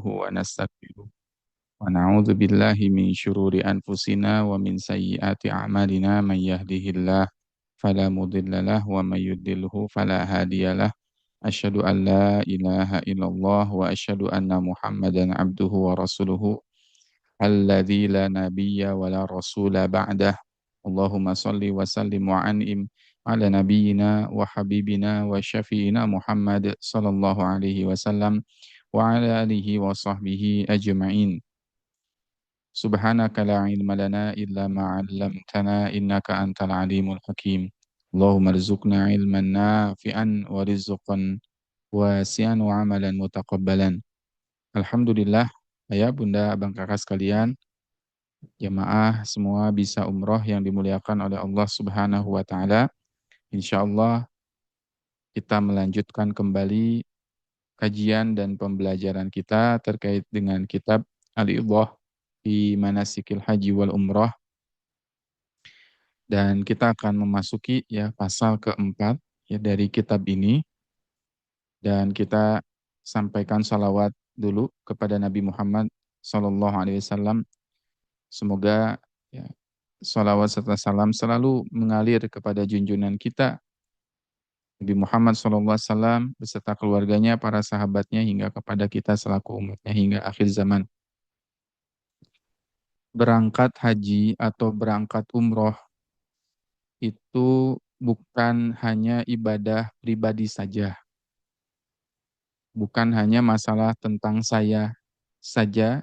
wa nastaghfiruh wa na'udzu billahi min syururi anfusina wa min sayyiati a'malina may yahdihillahu fala mudhillalah wa may yudlilhu fala hadiyalah. Asyhadu an la ilaha illallah wa asyhadu anna Muhammadan abduhu wa rasuluhu alladzi la nabiyya wa la rasula ba'dah. Allahumma salli wa sallim wa an'im ala nabiyyina wa habibina wa syafi'ina Muhammad sallallahu alaihi wasallam wa ala alihi wa sahbihi ajma'in. Subhanaka la ilma lana illa ma 'allamtana innaka antal alimul hakim. Allahumma rzuqna ilman nafi'an wa rizqan wasi'an wa amalan mutaqabbalan. Alhamdulillah, ayah, bunda, abang, kakak sekalian, jamaah semua bisa umroh yang dimuliakan oleh Allah Subhanahu wa taala. Insyaallah kita melanjutkan kembali kajian dan pembelajaran kita terkait dengan kitab Al-Idah fi Manasikil Haji wal Umrah, dan kita akan memasuki pasal keempat dari kitab ini, dan kita sampaikan salawat dulu kepada Nabi Muhammad sallallahu alaihi wasallam. Semoga salawat serta salam selalu mengalir kepada junjungan kita Nabi Muhammad SAW beserta keluarganya, para sahabatnya, hingga kepada kita selaku umatnya hingga akhir zaman. Berangkat haji atau berangkat umroh itu bukan hanya ibadah pribadi saja. Bukan hanya masalah tentang saya saja,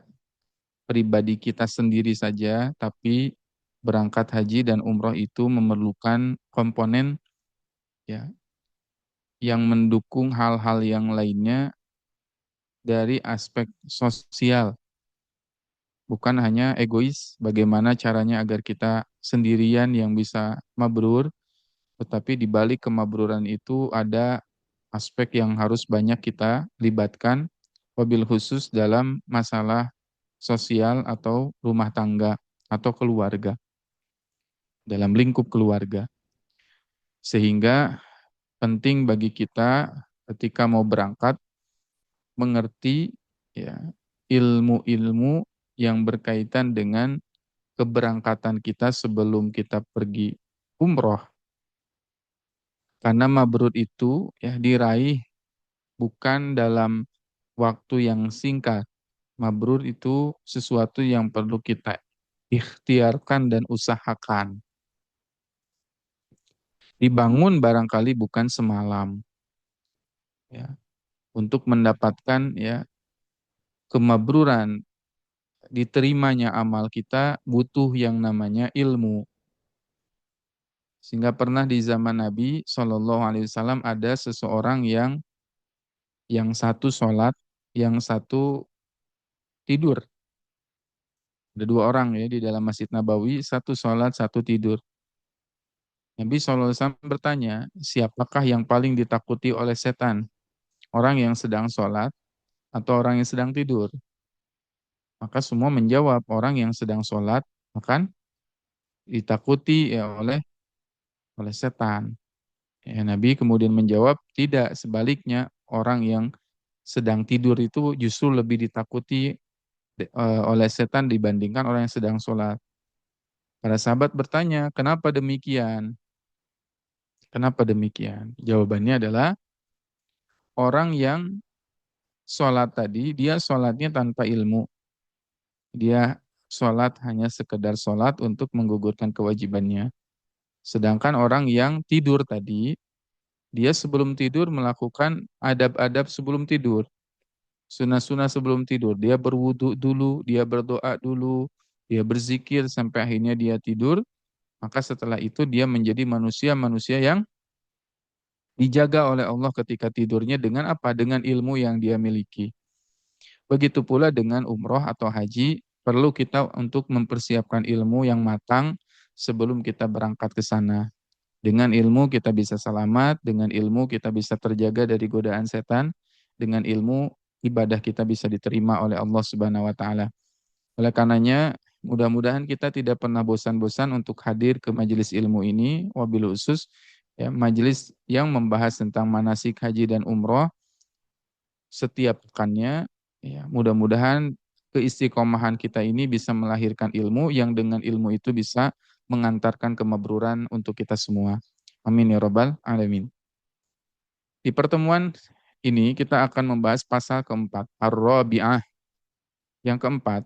pribadi kita sendiri saja, tapi berangkat haji dan umroh itu memerlukan komponen yang mendukung hal-hal yang lainnya dari aspek sosial. Bukan hanya egois, bagaimana caranya agar kita sendirian yang bisa mabrur, tetapi di balik kemabruran itu ada aspek yang harus banyak kita libatkan, wabil khusus dalam masalah sosial atau rumah tangga atau keluarga, dalam lingkup keluarga. Sehingga penting bagi kita ketika mau berangkat mengerti ilmu-ilmu yang berkaitan dengan keberangkatan kita sebelum kita pergi umroh. Karena mabrur itu diraih bukan dalam waktu yang singkat. Mabrur itu sesuatu yang perlu kita ikhtiarkan dan usahakan. Dibangun barangkali bukan semalam. Untuk mendapatkan kemabruran, diterimanya amal kita butuh yang namanya ilmu. Sehingga pernah di zaman Nabi SAW ada seseorang yang satu sholat, yang satu tidur. Ada dua orang di dalam Masjid Nabawi, satu sholat, satu tidur. Nabi SAW bertanya, siapakah yang paling ditakuti oleh setan? Orang yang sedang sholat atau orang yang sedang tidur? Maka semua menjawab, orang yang sedang sholat akan ditakuti oleh setan. Nabi kemudian menjawab, tidak, sebaliknya, orang yang sedang tidur itu justru lebih ditakuti oleh setan dibandingkan orang yang sedang sholat. Para sahabat bertanya, kenapa demikian? Kenapa demikian? Jawabannya adalah, orang yang sholat tadi, dia sholatnya tanpa ilmu. Dia sholat hanya sekedar sholat untuk menggugurkan kewajibannya. Sedangkan orang yang tidur tadi, dia sebelum tidur melakukan adab-adab sebelum tidur. Sunnah-sunnah sebelum tidur. Dia berwudu dulu, dia berdoa dulu, dia berzikir sampai akhirnya dia tidur. Maka setelah itu dia menjadi manusia-manusia yang dijaga oleh Allah ketika tidurnya dengan apa? Dengan ilmu yang dia miliki. Begitu pula dengan umroh atau haji, perlu kita untuk mempersiapkan ilmu yang matang sebelum kita berangkat ke sana. Dengan ilmu kita bisa selamat, dengan ilmu kita bisa terjaga dari godaan setan, dengan ilmu ibadah kita bisa diterima oleh Allah Subhanahu wa taala. Oleh karenanya, mudah-mudahan kita tidak pernah bosan-bosan untuk hadir ke majelis ilmu ini, wabil khusus majelis yang membahas tentang manasik haji dan umroh setiap pekannya, Ya, mudah-mudahan keistiqomahan kita ini bisa melahirkan ilmu yang dengan ilmu itu bisa mengantarkan kemabruran untuk kita semua. Amin ya robbal alamin. Di pertemuan ini kita akan membahas pasal keempat, ar-rabi'ah. Yang keempat,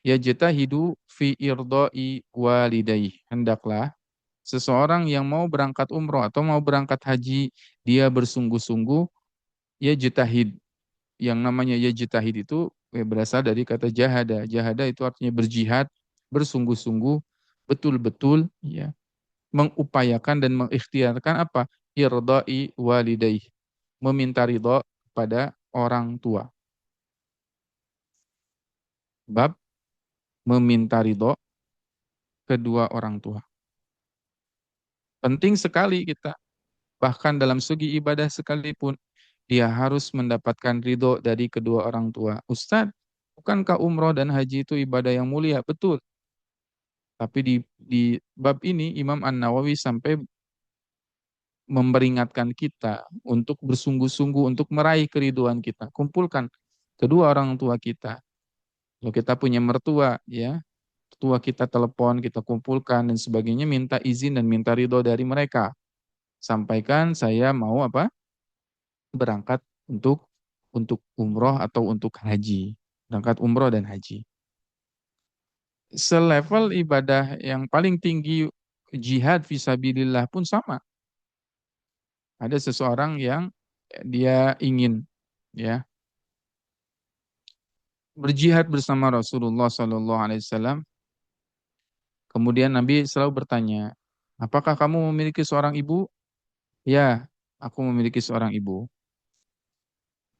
yajtahidu fi irdai walidayh. Hendaklah seseorang yang mau berangkat umroh atau mau berangkat haji, dia bersungguh-sungguh, yajtahid. Yang namanya yajtahid itu berasal dari kata jahada. Jahada itu artinya berjihad, bersungguh-sungguh, betul-betul ya, mengupayakan dan mengikhtiarkan apa? Irdai walidayh. Meminta ridho kepada orang tua. Bab meminta ridho kedua orang tua. Penting sekali kita, bahkan dalam segi ibadah sekalipun, dia harus mendapatkan ridho dari kedua orang tua. Ustadz, bukankah umroh dan haji itu ibadah yang mulia? Betul. Tapi di bab ini Imam An-Nawawi sampai memperingatkan kita untuk bersungguh-sungguh untuk meraih keriduan kita. Kumpulkan kedua orang tua kita. Kalau kita punya mertua, ya, tua kita telepon, kita kumpulkan dan sebagainya, minta izin dan minta ridho dari mereka. Sampaikan saya mau apa? Berangkat untuk umroh atau untuk haji. Berangkat umroh dan haji. Selevel ibadah yang paling tinggi jihad visabilillah pun sama. Ada seseorang yang dia ingin ya berjihad bersama Rasulullah SAW. Kemudian Nabi selalu bertanya, apakah kamu memiliki seorang ibu? Ya, aku memiliki seorang ibu.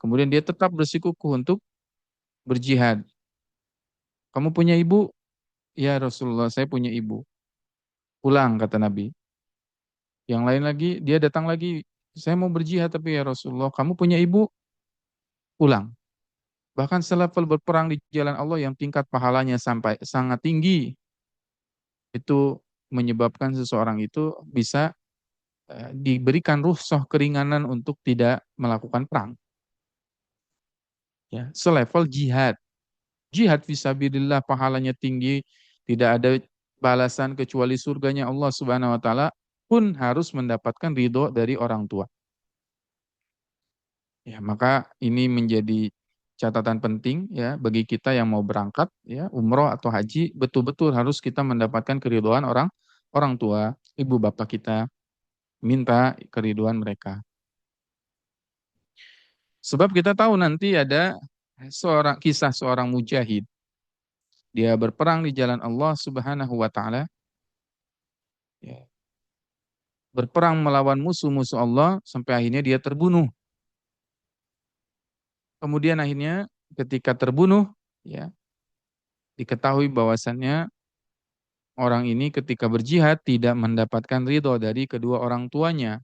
Kemudian dia tetap bersikukuh untuk berjihad. Kamu punya ibu? Ya Rasulullah, saya punya ibu. Pulang, kata Nabi. Yang lain lagi, dia datang lagi. Saya mau berjihad, tapi ya Rasulullah, kamu punya ibu? Pulang. Bahkan selevel berperang di jalan Allah yang tingkat pahalanya sampai sangat tinggi, itu menyebabkan seseorang itu bisa diberikan rukhsah keringanan untuk tidak melakukan perang. Ya, selevel jihad. Jihad fisabilillah pahalanya tinggi, tidak ada balasan kecuali surganya Allah Subhanahu wa taala, pun harus mendapatkan ridho dari orang tua. Ya, maka ini menjadi catatan penting ya bagi kita yang mau berangkat ya umroh atau haji, betul-betul harus kita mendapatkan keridhaan orang orang tua, ibu bapak kita, minta keridhaan mereka. Sebab kita tahu nanti ada seorang kisah seorang mujahid. Dia berperang di jalan Allah Subhanahu wa taala, ya, berperang melawan musuh-musuh Allah sampai akhirnya dia terbunuh. Kemudian akhirnya ketika terbunuh, ya, diketahui bahwasannya orang ini ketika berjihad tidak mendapatkan ridho dari kedua orang tuanya.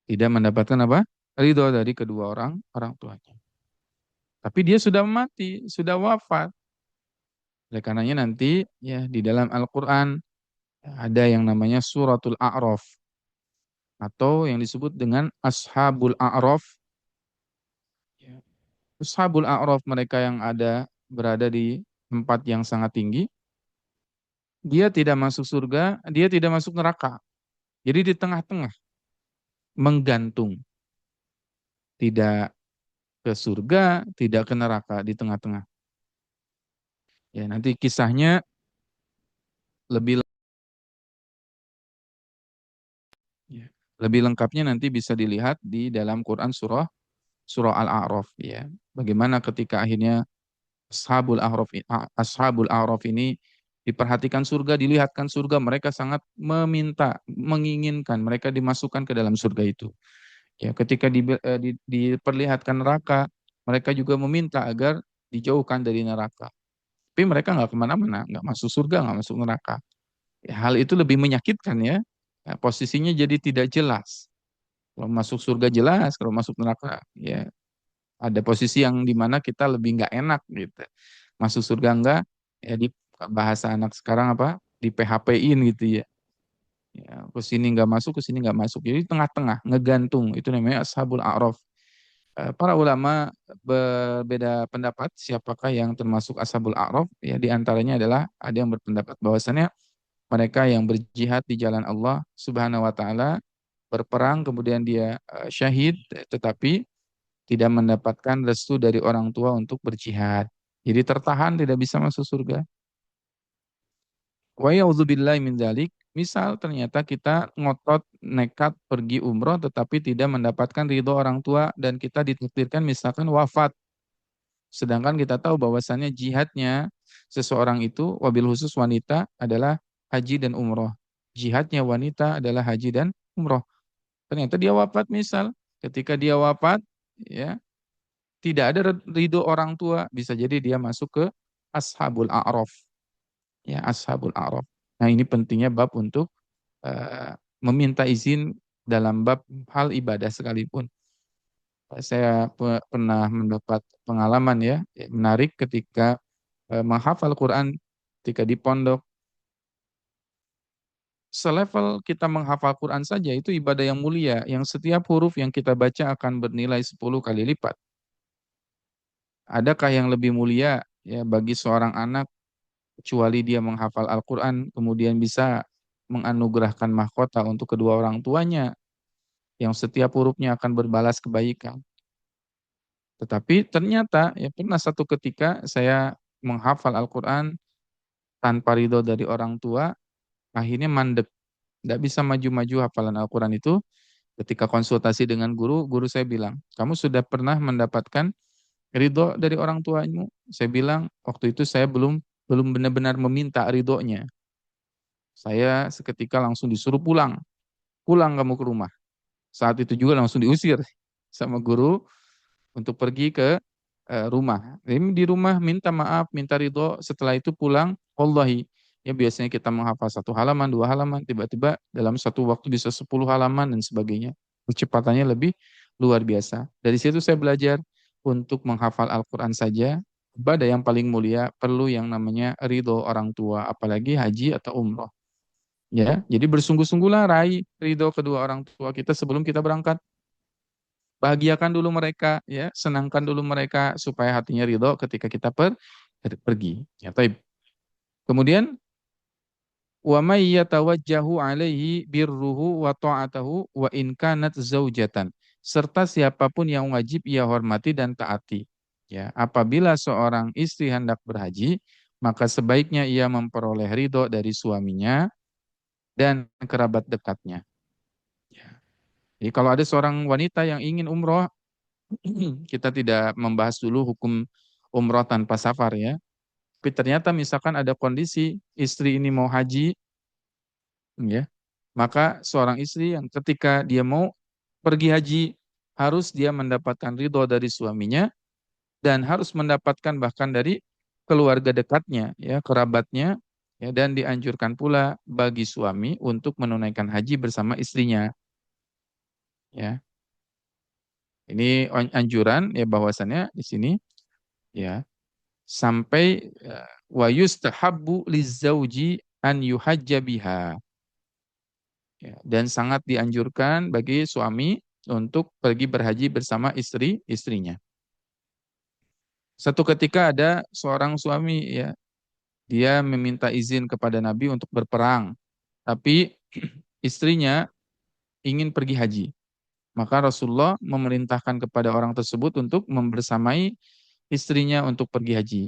Tidak mendapatkan apa? Ridho dari kedua orang tuanya. Tapi dia sudah mati, sudah wafat. Oleh karenanya nanti ya di dalam Al-Qur'an ada yang namanya suratul A'raf atau yang disebut dengan Ashabul A'raf. Ya. Ashabul A'raf mereka yang berada di tempat yang sangat tinggi, dia tidak masuk surga, dia tidak masuk neraka. Jadi di tengah-tengah, menggantung, tidak ke surga, tidak ke neraka, di tengah-tengah. Ya, nanti kisahnya lebih ya, lebih lengkapnya nanti bisa dilihat di dalam Quran surah surah Al-A'raf ya. Bagaimana ketika akhirnya Ashabul A'raf ini diperhatikan surga, dilihatkan surga, mereka sangat meminta, menginginkan mereka dimasukkan ke dalam surga itu. Ya, ketika diperlihatkan neraka, mereka juga meminta agar dijauhkan dari neraka. Tapi mereka nggak kemana-mana, nggak masuk surga, nggak masuk neraka. Ya, hal itu lebih menyakitkan ya. Ya, posisinya jadi tidak jelas. Kalau masuk surga jelas, kalau masuk neraka ya ada posisi yang dimana kita lebih nggak enak gitu. Masuk surga enggak, ya di bahasa anak sekarang apa? Di PHP-in gitu ya. Ya, ke sini nggak masuk, ke sini nggak masuk. Jadi tengah-tengah, ngegantung. Itu namanya ashabul a'raf. Para ulama berbeda pendapat siapakah yang termasuk Ashabul A'raf. Ya, di antaranya adalah ada yang berpendapat bahwasannya mereka yang berjihad di jalan Allah Subhanahu wa taala, berperang kemudian dia syahid tetapi tidak mendapatkan restu dari orang tua untuk berjihad. Jadi tertahan tidak bisa masuk surga. Wa ya'udzubillahi min dzalik. Misal ternyata kita ngotot nekat pergi umroh tetapi tidak mendapatkan ridho orang tua dan kita ditakdirkan misalkan wafat. Sedangkan kita tahu bahwasannya jihadnya seseorang itu wabil khusus wanita adalah haji dan umroh. Jihadnya wanita adalah haji dan umroh. Ternyata dia wafat misal. Ketika dia wafat, ya tidak ada ridho orang tua. Bisa jadi dia masuk ke ashabul a'raf. Ya, ashabul a'raf. Nah ini pentingnya bab untuk meminta izin dalam bab hal ibadah sekalipun. Saya pernah mendapat pengalaman ya menarik ketika menghafal Quran ketika di pondok. Selevel kita menghafal Quran saja itu ibadah yang mulia, yang setiap huruf yang kita baca akan bernilai 10 kali lipat. Adakah yang lebih mulia ya bagi seorang anak kecuali dia menghafal Al-Quran kemudian bisa menganugerahkan mahkota untuk kedua orang tuanya yang setiap hurufnya akan berbalas kebaikan. Tetapi ternyata ya pernah satu ketika saya menghafal Al-Quran tanpa ridho dari orang tua, akhirnya mandek. Tidak bisa maju-maju hafalan Al-Quran itu. Ketika konsultasi dengan guru, guru saya bilang, kamu sudah pernah mendapatkan ridho dari orang tuamu? Saya bilang, waktu itu saya belum belum benar-benar meminta ridhonya. Saya seketika langsung disuruh pulang. Pulang kamu ke rumah. Saat itu juga langsung diusir sama guru untuk pergi ke rumah. Jadi di rumah minta maaf, minta ridho. Setelah itu pulang, wallahi, ya biasanya kita menghafal satu halaman, dua halaman, tiba-tiba dalam satu waktu bisa 10 halaman dan sebagainya. Kecepatannya lebih luar biasa. Dari situ saya belajar untuk menghafal Al-Quran saja, ibadah yang paling mulia perlu yang namanya ridho orang tua, apalagi haji atau umroh. Ya, jadi bersungguh-sungguhlah raih ridho kedua orang tua kita sebelum kita berangkat. Bahagiakan dulu mereka, ya, senangkan dulu mereka supaya hatinya ridho ketika kita pergi. Ya, taib. Kemudian wa may yatawajjahu alaihi birruhu wa ta'atahu wa in kanat zaujatan. Serta siapapun yang wajib ia hormati dan taati. Ya, apabila seorang istri hendak berhaji, maka sebaiknya ia memperoleh ridho dari suaminya dan kerabat dekatnya. Ya. Jadi kalau ada seorang wanita yang ingin umroh, kita tidak membahas dulu hukum umroh tanpa safar ya. Tapi ternyata misalkan ada kondisi istri ini mau haji, ya, maka seorang istri yang ketika dia mau pergi haji harus dia mendapatkan ridho dari suaminya dan harus mendapatkan bahkan dari keluarga dekatnya, ya, kerabatnya, ya, dan dianjurkan pula bagi suami untuk menunaikan haji bersama istrinya, ya. Ini anjuran ya bahwasannya di sini ya sampai wa yustahabbu lizauji an yuhajja biha. Ya, dan sangat dianjurkan bagi suami untuk pergi berhaji bersama istrinya. Satu ketika ada seorang suami ya, dia meminta izin kepada Nabi untuk berperang, tapi istrinya ingin pergi haji. Maka Rasulullah memerintahkan kepada orang tersebut untuk membersamai istrinya untuk pergi haji.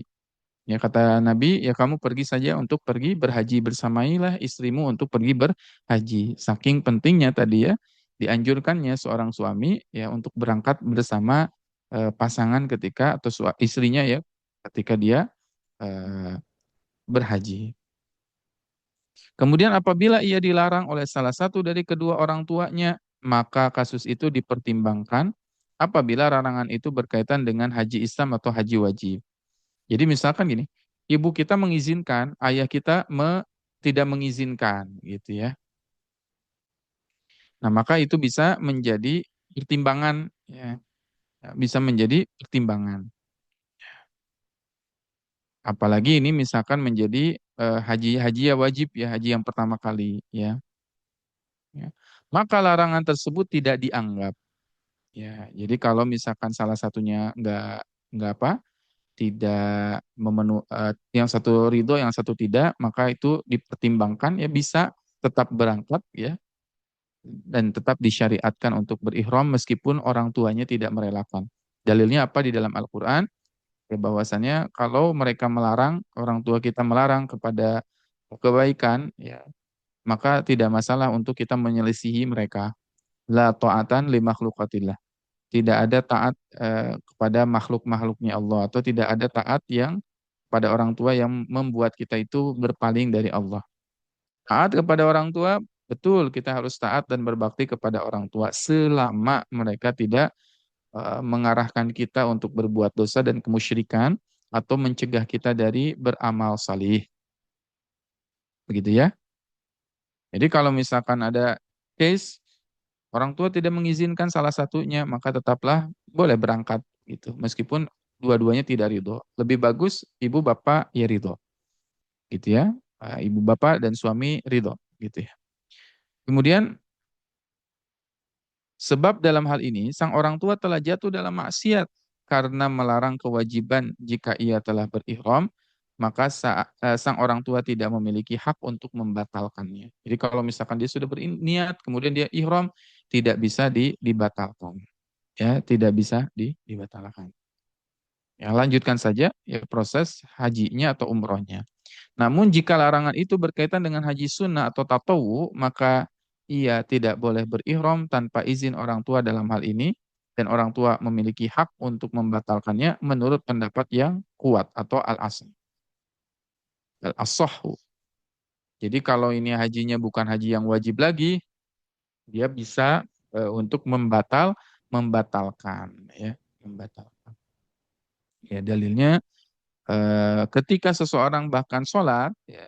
Ya kata Nabi, ya kamu pergi saja untuk pergi berhaji, bersamailah istrimu untuk pergi berhaji. Saking pentingnya tadi ya, dianjurkannya seorang suami ya untuk berangkat bersama pasangan ketika atau istrinya ya ketika dia eh, berhaji. Kemudian apabila ia dilarang oleh salah satu dari kedua orang tuanya, maka kasus itu dipertimbangkan apabila larangan itu berkaitan dengan haji Islam atau haji wajib. Jadi misalkan gini, ibu kita mengizinkan, ayah kita tidak mengizinkan gitu ya. Nah, maka itu bisa menjadi pertimbangan ya, bisa menjadi pertimbangan. Apalagi ini misalkan menjadi haji ya wajib ya, haji yang pertama kali ya. Ya. Maka larangan tersebut tidak dianggap. Ya, jadi kalau misalkan salah satunya nggak apa, tidak yang satu ridho, yang satu tidak, maka itu dipertimbangkan ya bisa tetap berangkat ya dan tetap disyariatkan untuk berihram meskipun orang tuanya tidak merelakan. Dalilnya apa di dalam Al-Qur'an? Ya bahwasannya kalau mereka melarang, orang tua kita melarang kepada kebaikan, ya maka tidak masalah untuk kita menyelisihi mereka. La ta'atan li makhluqatillah. Tidak ada taat kepada makhluk-makhluknya Allah atau tidak ada taat yang pada orang tua yang membuat kita itu berpaling dari Allah. Taat kepada orang tua, betul kita harus taat dan berbakti kepada orang tua selama mereka tidak mengarahkan kita untuk berbuat dosa dan kemusyrikan atau mencegah kita dari beramal salih. Begitu ya. Jadi kalau misalkan ada case orang tua tidak mengizinkan salah satunya, maka tetaplah boleh berangkat gitu. Meskipun dua-duanya tidak ridho. Lebih bagus ibu bapak ya ridho. Gitu ya. Ibu bapak dan suami ridho. Gitu ya. Kemudian sebab dalam hal ini sang orang tua telah jatuh dalam maksiat karena melarang kewajiban jika ia telah berihram, maka sang orang tua tidak memiliki hak untuk membatalkannya. Jadi kalau misalkan dia sudah berniat, kemudian dia ihram, tidak bisa dibatalkan. Ya, tidak bisa dibatalkan. Ya, lanjutkan saja ya proses hajinya atau umrohnya. Namun jika larangan itu berkaitan dengan haji sunnah atau tatawu, maka ia tidak boleh berihram tanpa izin orang tua dalam hal ini, dan orang tua memiliki hak untuk membatalkannya menurut pendapat yang kuat atau al-asl. Al-asahhu. Jadi kalau ini hajinya bukan haji yang wajib lagi, dia bisa untuk membatalkan ya, membatalkan. Ya dalilnya ketika seseorang bahkan sholat, ya,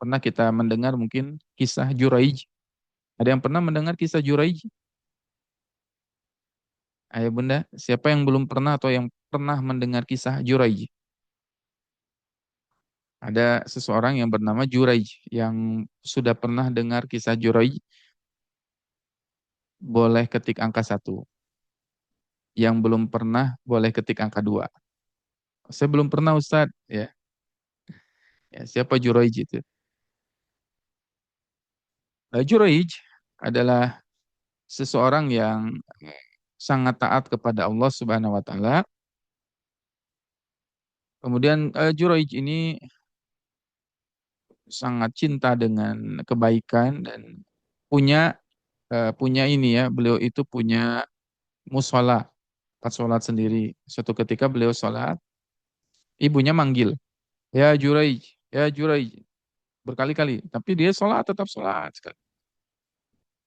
pernah kita mendengar mungkin kisah Juraij. Ada yang pernah mendengar kisah Juraij? Ayah bunda, siapa yang belum pernah atau yang pernah mendengar kisah Juraij? Ada seseorang yang bernama Juraij yang sudah pernah dengar kisah Juraij, boleh ketik angka satu. Yang belum pernah boleh ketik angka dua. Saya belum pernah Ustadz. Ya, ya siapa Juraij itu? Juraij adalah seseorang yang sangat taat kepada Allah Subhanahu wa taala. Kemudian Juraij ini sangat cinta dengan kebaikan dan punya punya ini ya, beliau itu punya musola, tempat sholat sendiri. Suatu ketika beliau sholat, ibunya manggil, ya Juraij, ya Juraij, berkali-kali. Tapi dia sholat tetap sholat sekali.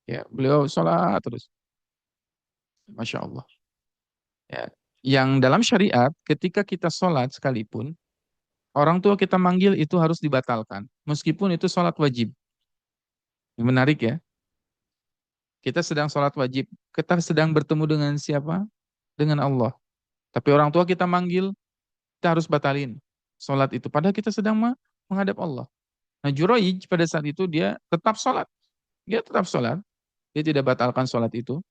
Ya, beliau sholat terus. Masya Allah. Ya. Yang dalam syariat, ketika kita sholat sekalipun, orang tua kita manggil itu harus dibatalkan. Meskipun itu sholat wajib. Menarik ya. Kita sedang sholat wajib. Kita sedang bertemu dengan siapa? Dengan Allah. Tapi orang tua kita manggil, kita harus batalin sholat itu. Padahal kita sedang menghadap Allah. Nah Juraij pada saat itu dia tetap sholat. Dia tetap sholat. Dia tidak batalkan sholat itu.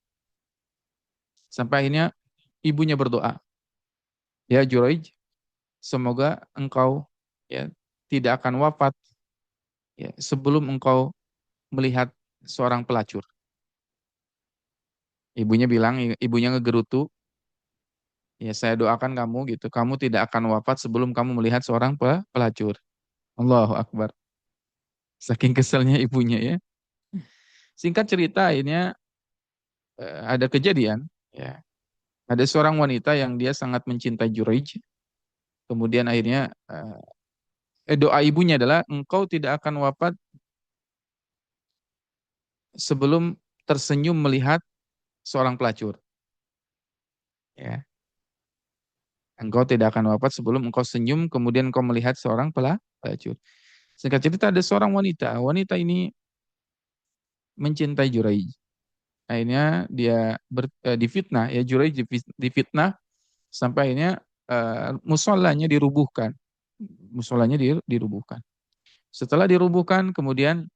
Sampai akhirnya ibunya berdoa. Ya Juraij, semoga engkau ya tidak akan wafat ya, sebelum engkau melihat seorang pelacur. Ibunya bilang, ibunya ngegerutu, ya saya doakan kamu gitu, kamu tidak akan wafat sebelum kamu melihat seorang pelacur. Allahu Akbar. Saking keselnya ibunya ya. Singkat cerita akhirnya ada kejadian ya. Ada seorang wanita yang dia sangat mencintai Juraij. Kemudian akhirnya doa ibunya adalah engkau tidak akan wafat sebelum tersenyum melihat seorang pelacur. Ya. Engkau tidak akan wafat sebelum engkau senyum kemudian engkau melihat seorang pelacur. Singkat cerita ada seorang wanita. Wanita ini mencintai Juraij. Akhirnya dia difitnah ya Juraij difitnah sampai akhirnya musolanya dirubuhkan. Musolanya dirubuhkan. Setelah dirubuhkan kemudian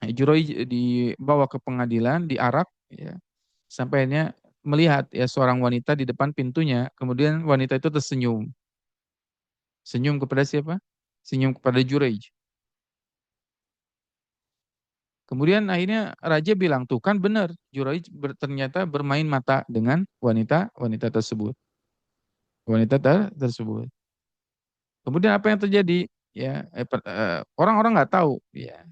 Juraij dibawa ke pengadilan, diarak ya. Sampai akhirnya melihat ya seorang wanita di depan pintunya, kemudian wanita itu tersenyum. Senyum kepada siapa? Senyum kepada Juraij. Kemudian akhirnya raja bilang, tuh kan benar, Juraij ternyata bermain mata dengan wanita wanita tersebut. Wanita tersebut. Kemudian apa yang terjadi? Ya, orang-orang nggak tahu. Ya,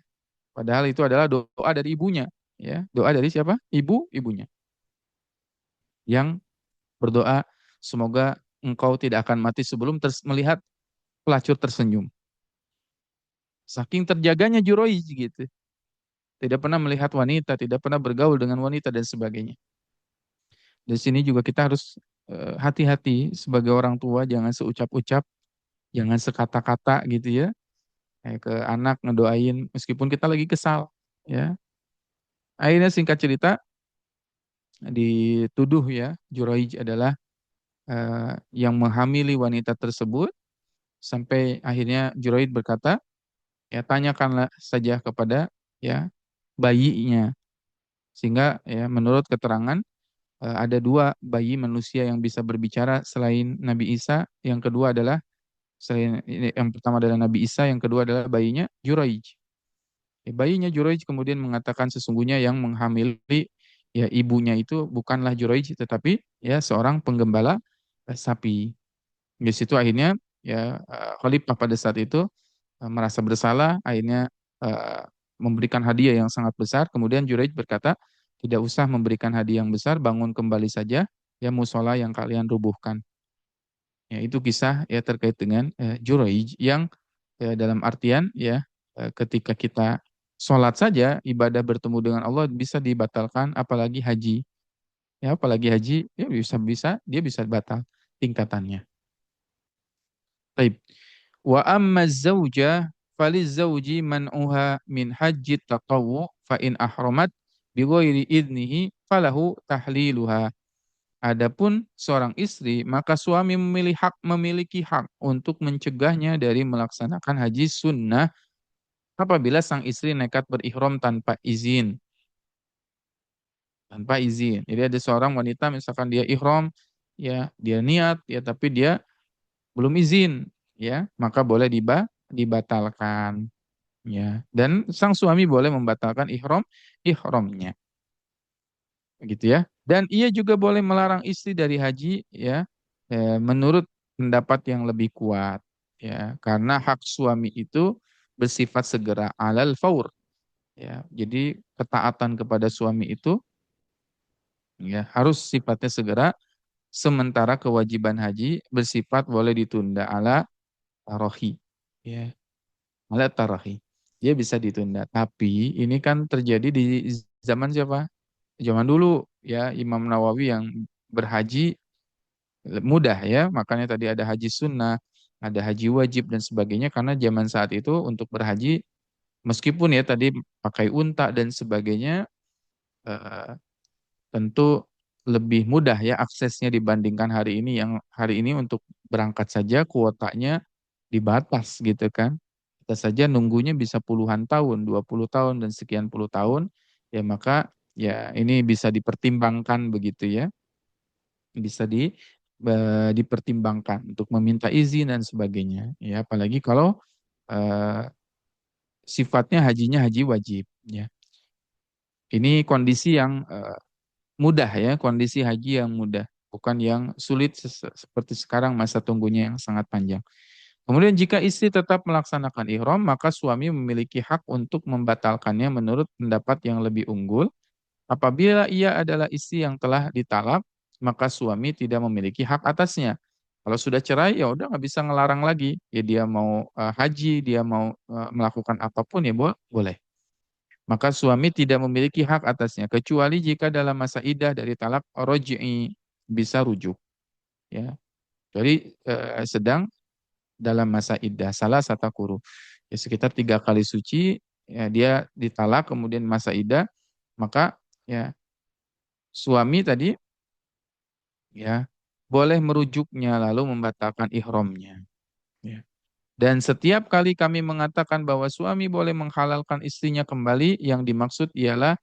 padahal itu adalah doa dari ibunya. Ya, doa dari siapa? Ibunya yang berdoa, semoga engkau tidak akan mati sebelum melihat pelacur tersenyum. Saking terjaganya Juraij gitu. Tidak pernah melihat wanita, tidak pernah bergaul dengan wanita dan sebagainya. Di sini juga kita harus hati-hati sebagai orang tua, jangan seucap-ucap, jangan sekata-kata gitu ya, ke anak ngedoain meskipun kita lagi kesal. Ya, akhirnya singkat cerita dituduh ya Juraij adalah yang menghamili wanita tersebut sampai akhirnya Juraij berkata, ya tanyakanlah saja kepada ya bayinya, sehingga ya menurut keterangan ada dua bayi manusia yang bisa berbicara selain Nabi Isa. Yang kedua adalah yang pertama adalah Nabi Isa, yang kedua adalah bayinya Juraij. Bayinya Juraij kemudian mengatakan sesungguhnya yang menghamili ya ibunya itu bukanlah Juraij tetapi ya seorang penggembala sapi. Di situ akhirnya ya Khalifah pada saat itu merasa bersalah, akhirnya eh, memberikan hadiah yang sangat besar. Kemudian Juraij berkata, tidak usah memberikan hadiah yang besar, bangun kembali saja ya musola yang kalian rubuhkan. Ya, itu kisah ya terkait dengan Juraij yang dalam artian ya ketika kita sholat saja ibadah bertemu dengan Allah bisa dibatalkan, apalagi haji. Ya, apalagi haji ya bisa dia bisa batal tingkatannya. Baik. Wa amma zauja falizauji man'uha min haji tatawu fa in ahramat bi ghairi idnihi falahu tahliluha. Adapun seorang istri, maka suami memiliki hak untuk mencegahnya dari melaksanakan haji sunnah apabila sang istri nekat berihram tanpa izin. Tanpa izin. Jadi ada seorang wanita misalkan dia ihram, ya dia niat, ya tapi dia belum izin, ya maka boleh dibatalkan. Ya, dan sang suami boleh membatalkan ihramnya, gitu ya. Dan ia juga boleh melarang istri dari haji, ya, menurut pendapat yang lebih kuat, ya, karena hak suami itu bersifat segera alal faur, ya. Jadi ketaatan kepada suami itu, ya, harus sifatnya segera, sementara kewajiban haji bersifat boleh ditunda ala tarohi, ya, ala tarohi. Dia bisa ditunda. Tapi ini kan terjadi di zaman siapa? Zaman dulu ya Imam Nawawi yang berhaji mudah ya, makanya tadi ada haji sunnah, ada haji wajib dan sebagainya karena zaman saat itu untuk berhaji meskipun ya tadi pakai unta dan sebagainya eh, tentu lebih mudah ya aksesnya dibandingkan hari ini yang hari ini untuk berangkat saja kuotanya dibatas gitu kan. Kita saja nunggunya bisa puluhan tahun, 20 tahun dan sekian puluh tahun ya maka ya ini bisa dipertimbangkan begitu ya. Bisa dipertimbangkan untuk meminta izin dan sebagainya ya apalagi kalau eh, sifatnya hajinya haji wajib ya ini kondisi yang mudah ya kondisi haji yang mudah bukan yang sulit seperti sekarang masa tunggunya yang sangat panjang. Kemudian jika istri tetap melaksanakan ihram maka suami memiliki hak untuk membatalkannya menurut pendapat yang lebih unggul. Apabila ia adalah istri yang telah ditalak, maka suami tidak memiliki hak atasnya. Kalau sudah cerai, ya udah nggak bisa ngelarang lagi. Ya dia mau haji, dia mau melakukan apapun ya boleh. Maka suami tidak memiliki hak atasnya, kecuali jika dalam masa idah dari talak roji'i bisa rujuk. Ya, jadi sedang dalam masa iddah salah satu kuru. Ya, sekitar 3 kali suci, ya, dia ditalak kemudian masa iddah, maka ya suami tadi ya boleh merujuknya lalu membatalkan ihramnya. Ya. Dan setiap kali kami mengatakan bahwa suami boleh menghalalkan istrinya kembali, yang dimaksud ialah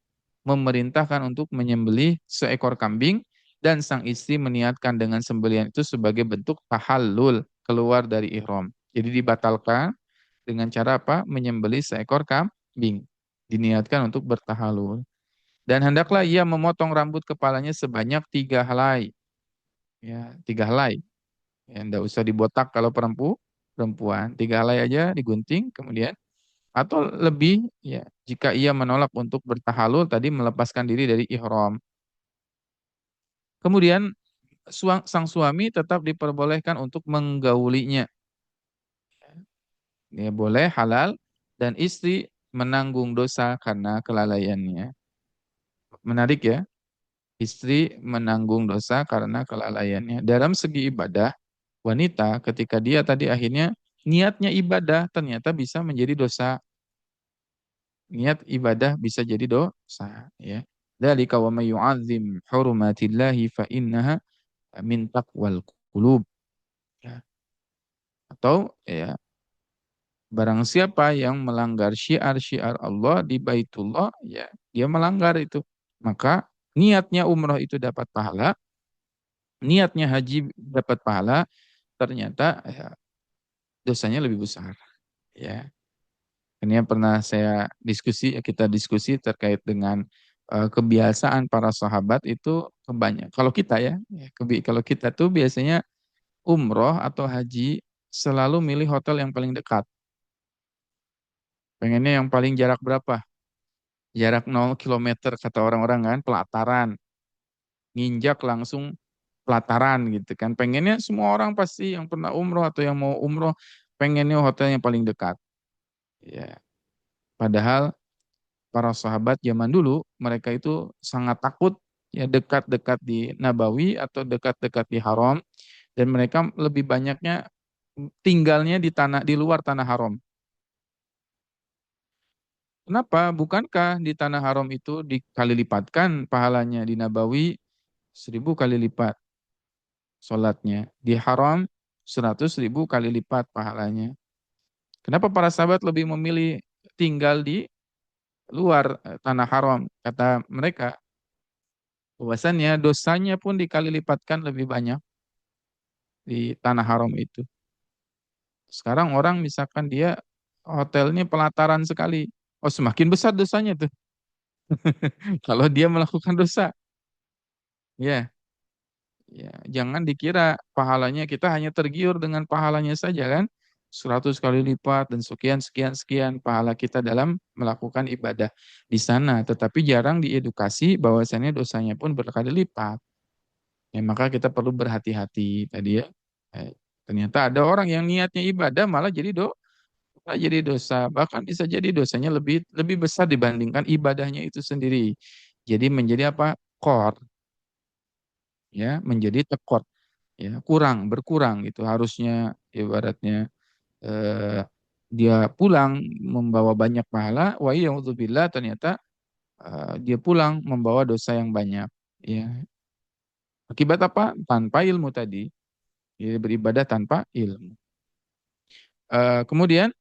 memerintahkan untuk menyembelih seekor kambing dan sang istri meniatkan dengan sembelihan itu sebagai bentuk tahallul, keluar dari ihram. Jadi dibatalkan dengan cara apa? Menyembelih seekor kambing. Diniatkan untuk bertahalul. Dan hendaklah ia memotong rambut kepalanya sebanyak 3 helai. Ya, 3 helai. Ya, enggak usah dibotak kalau perempuan. 3 helai aja digunting, kemudian atau lebih ya jika ia menolak untuk bertahalul tadi melepaskan diri dari ihram. Kemudian sang suami tetap diperbolehkan untuk menggaulinya. Ya boleh halal dan istri menanggung dosa karena kelalaiannya. Menarik ya, istri menanggung dosa karena kelalaiannya. Dalam segi ibadah, wanita ketika dia tadi akhirnya niatnya ibadah ternyata bisa menjadi dosa. Niat ibadah bisa jadi dosa ya. Dzalika wa may yu'azzim hurumatillahi fa innaha min taqwal qulub. Ya. Atau ya barang siapa yang melanggar syiar-syiar Allah di Baitullah, ya dia melanggar itu. Maka niatnya umroh itu dapat pahala, niatnya haji dapat pahala, ternyata ya, dosanya lebih besar. Ya, ini yang pernah saya diskusi, kita diskusi terkait dengan kebiasaan para sahabat itu kebanyak. Kalau kita ya, kalau kita tuh biasanya umroh atau haji selalu milih hotel yang paling dekat. Pengennya yang paling jarak berapa? Jarak 0 km kata orang-orang kan, pelataran. Nginjak langsung pelataran gitu kan. Pengennya semua orang pasti yang pernah umroh atau yang mau umroh, pengennya hotel yang paling dekat. Ya, padahal para sahabat zaman dulu, mereka itu sangat takut ya dekat-dekat di Nabawi atau dekat-dekat di Haram. Dan mereka lebih banyaknya tinggalnya di tanah di luar tanah haram. Kenapa? Bukankah di tanah haram itu dikali lipatkan pahalanya di Nabawi 1.000 kali lipat sholatnya. Di haram 100.000 kali lipat pahalanya. Kenapa para sahabat lebih memilih tinggal di luar tanah haram? Kata mereka, bahwasannya dosanya pun dikali lipatkan lebih banyak di tanah haram itu. Sekarang orang misalkan dia hotelnya pelataran sekali. Oh, semakin besar dosanya tuh. Kalau dia melakukan dosa. Ya, ya, jangan dikira pahalanya kita hanya tergiur dengan pahalanya saja kan. 100 kali lipat dan sekian sekian sekian pahala kita dalam melakukan ibadah di sana, tetapi jarang diedukasi bahwasannya dosanya pun berkali lipat. Ya, maka kita perlu berhati-hati tadi ya. Ternyata ada orang yang niatnya ibadah malah jadi dosa, bahkan bisa jadi dosanya lebih lebih besar dibandingkan ibadahnya itu sendiri. Jadi menjadi apa? Qor, ya, menjadi tekor, ya, berkurang gitu. Harusnya ibaratnya eh, dia pulang membawa banyak pahala, wa iyadzubillah ternyata dia pulang membawa dosa yang banyak, ya. Akibat apa? Tanpa ilmu tadi, ya, beribadah tanpa ilmu. Kemudian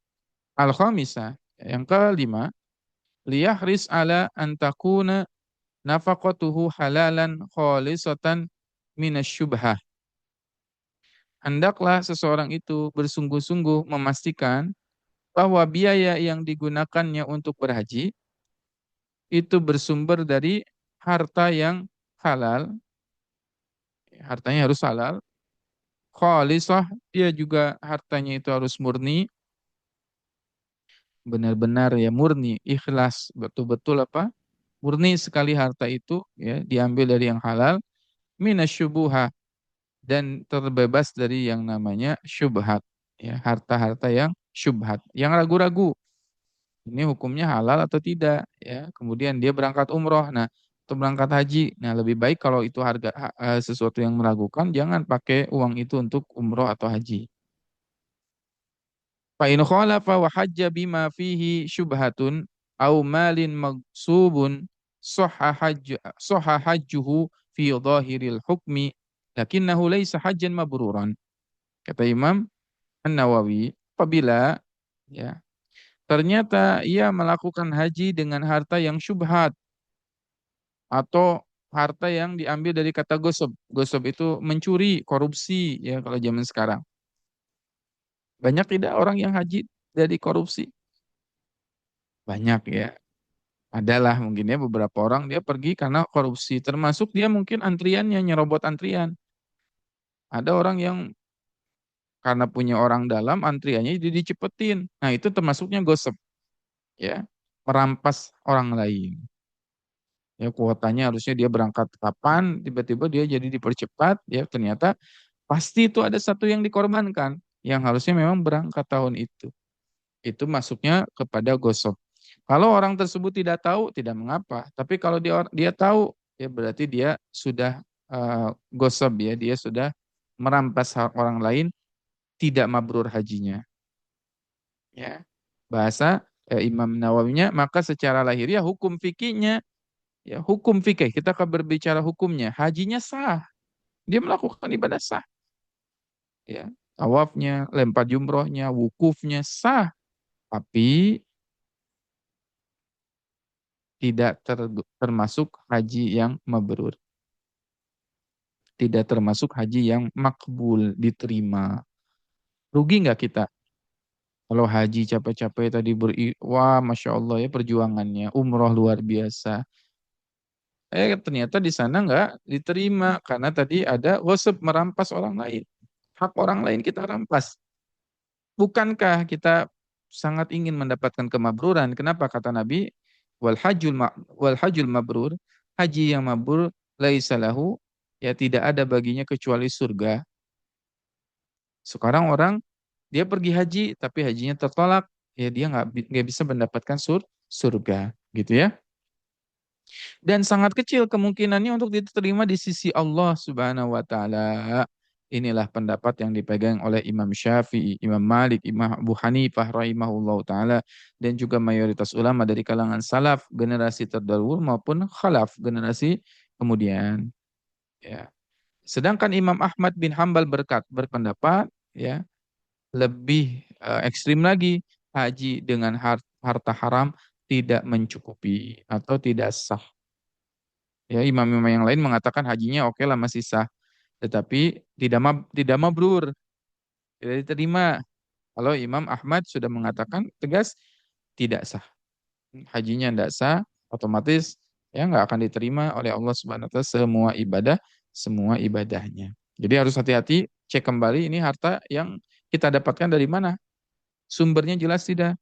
al-khamisah, yang kelima, liyahris ala antakuna nafaqatuhu halalan khalisatan minasyubhah. Hendaklah seseorang itu bersungguh-sungguh memastikan bahwa biaya yang digunakannya untuk berhaji itu bersumber dari harta yang halal, hartanya harus halal, khalisah, dia juga hartanya itu harus murni, benar-benar ya murni, ikhlas, betul-betul apa? Murni sekali harta itu ya diambil dari yang halal, minasyubuha, dan terbebas dari yang namanya syubhat, ya harta-harta yang syubhat, yang ragu-ragu ini hukumnya halal atau tidak, ya kemudian dia berangkat umroh, nah atau berangkat haji, nah lebih baik kalau itu sesuatu yang meragukan, jangan pakai uang itu untuk umroh atau haji. Fa in khalafa wa hajja bima fihi syubhatun au malin magsubun sahha hajjuhu fi dhahiril hukmi lakinnahu laisa hajjan mabruran. Kata Imam An-Nawawi, apabila ya ternyata ia melakukan haji dengan harta yang syubhat atau harta yang diambil dari kata gosok. Gosok itu mencuri, korupsi ya kalau zaman sekarang. Banyak tidak orang yang haji dari korupsi? Banyak ya. Adalah mungkin ya beberapa orang dia pergi karena korupsi. Termasuk dia mungkin antriannya, nyerobot antrian. Ada orang yang karena punya orang dalam antriannya jadi dicepetin. Nah itu termasuknya gosip ya. Merampas orang lain. Ya kuotanya harusnya dia berangkat kapan, tiba-tiba dia jadi dipercepat, ya ternyata pasti itu ada satu yang dikorbankan yang harusnya memang berangkat tahun itu. Itu masuknya kepada gosip. Kalau orang tersebut tidak tahu, tidak mengapa. Tapi kalau dia tahu, ya berarti dia sudah gosip ya, dia sudah merampas hak orang lain, tidak mabrur hajinya. Ya, bahasa Imam Nawawinya, maka secara lahiriah hukum fikihnya, ya hukum fikih kita akan berbicara hukumnya, hajinya sah, dia melakukan ibadah sah, ya tawafnya, lempar jumrohnya, wukufnya sah, tapi tidak termasuk haji yang mabrur. Tidak termasuk haji yang makbul, diterima. Rugi nggak kita? Kalau haji capek-capek tadi wah Masya Allah ya perjuangannya, umroh luar biasa. Ternyata di sana nggak diterima karena tadi ada gosip merampas orang lain. Hak orang lain kita rampas. Bukankah kita sangat ingin mendapatkan kemabruran? Kenapa kata Nabi? Wal hajjul mabrur, haji yang mabrur laisa lahu, ya tidak ada baginya kecuali surga. Sekarang orang dia pergi haji tapi hajinya tertolak, ya dia nggak bisa mendapatkan surga, gitu ya. Dan sangat kecil kemungkinannya untuk diterima di sisi Allah Subhanahu wa taala. Inilah pendapat yang dipegang oleh Imam Syafi'i, Imam Malik, Imam Abu Hanifah rahimahullahu taala dan juga mayoritas ulama dari kalangan salaf generasi terdahulu maupun khalaf generasi kemudian ya. Sedangkan Imam Ahmad bin Hambal berpendapat ya lebih ekstrim lagi, haji dengan harta haram tidak mencukupi atau tidak sah. Ya, imam-imam yang lain mengatakan hajinya oke lah masih sah, tetapi tidak mabrur, tidak diterima. Kalau Imam Ahmad sudah mengatakan tegas tidak sah, hajinya tidak sah, otomatis ya nggak akan diterima oleh Allah Subhanahu wa taala semua ibadahnya. Jadi harus hati-hati, cek kembali ini harta yang kita dapatkan dari mana? Sumbernya jelas tidak?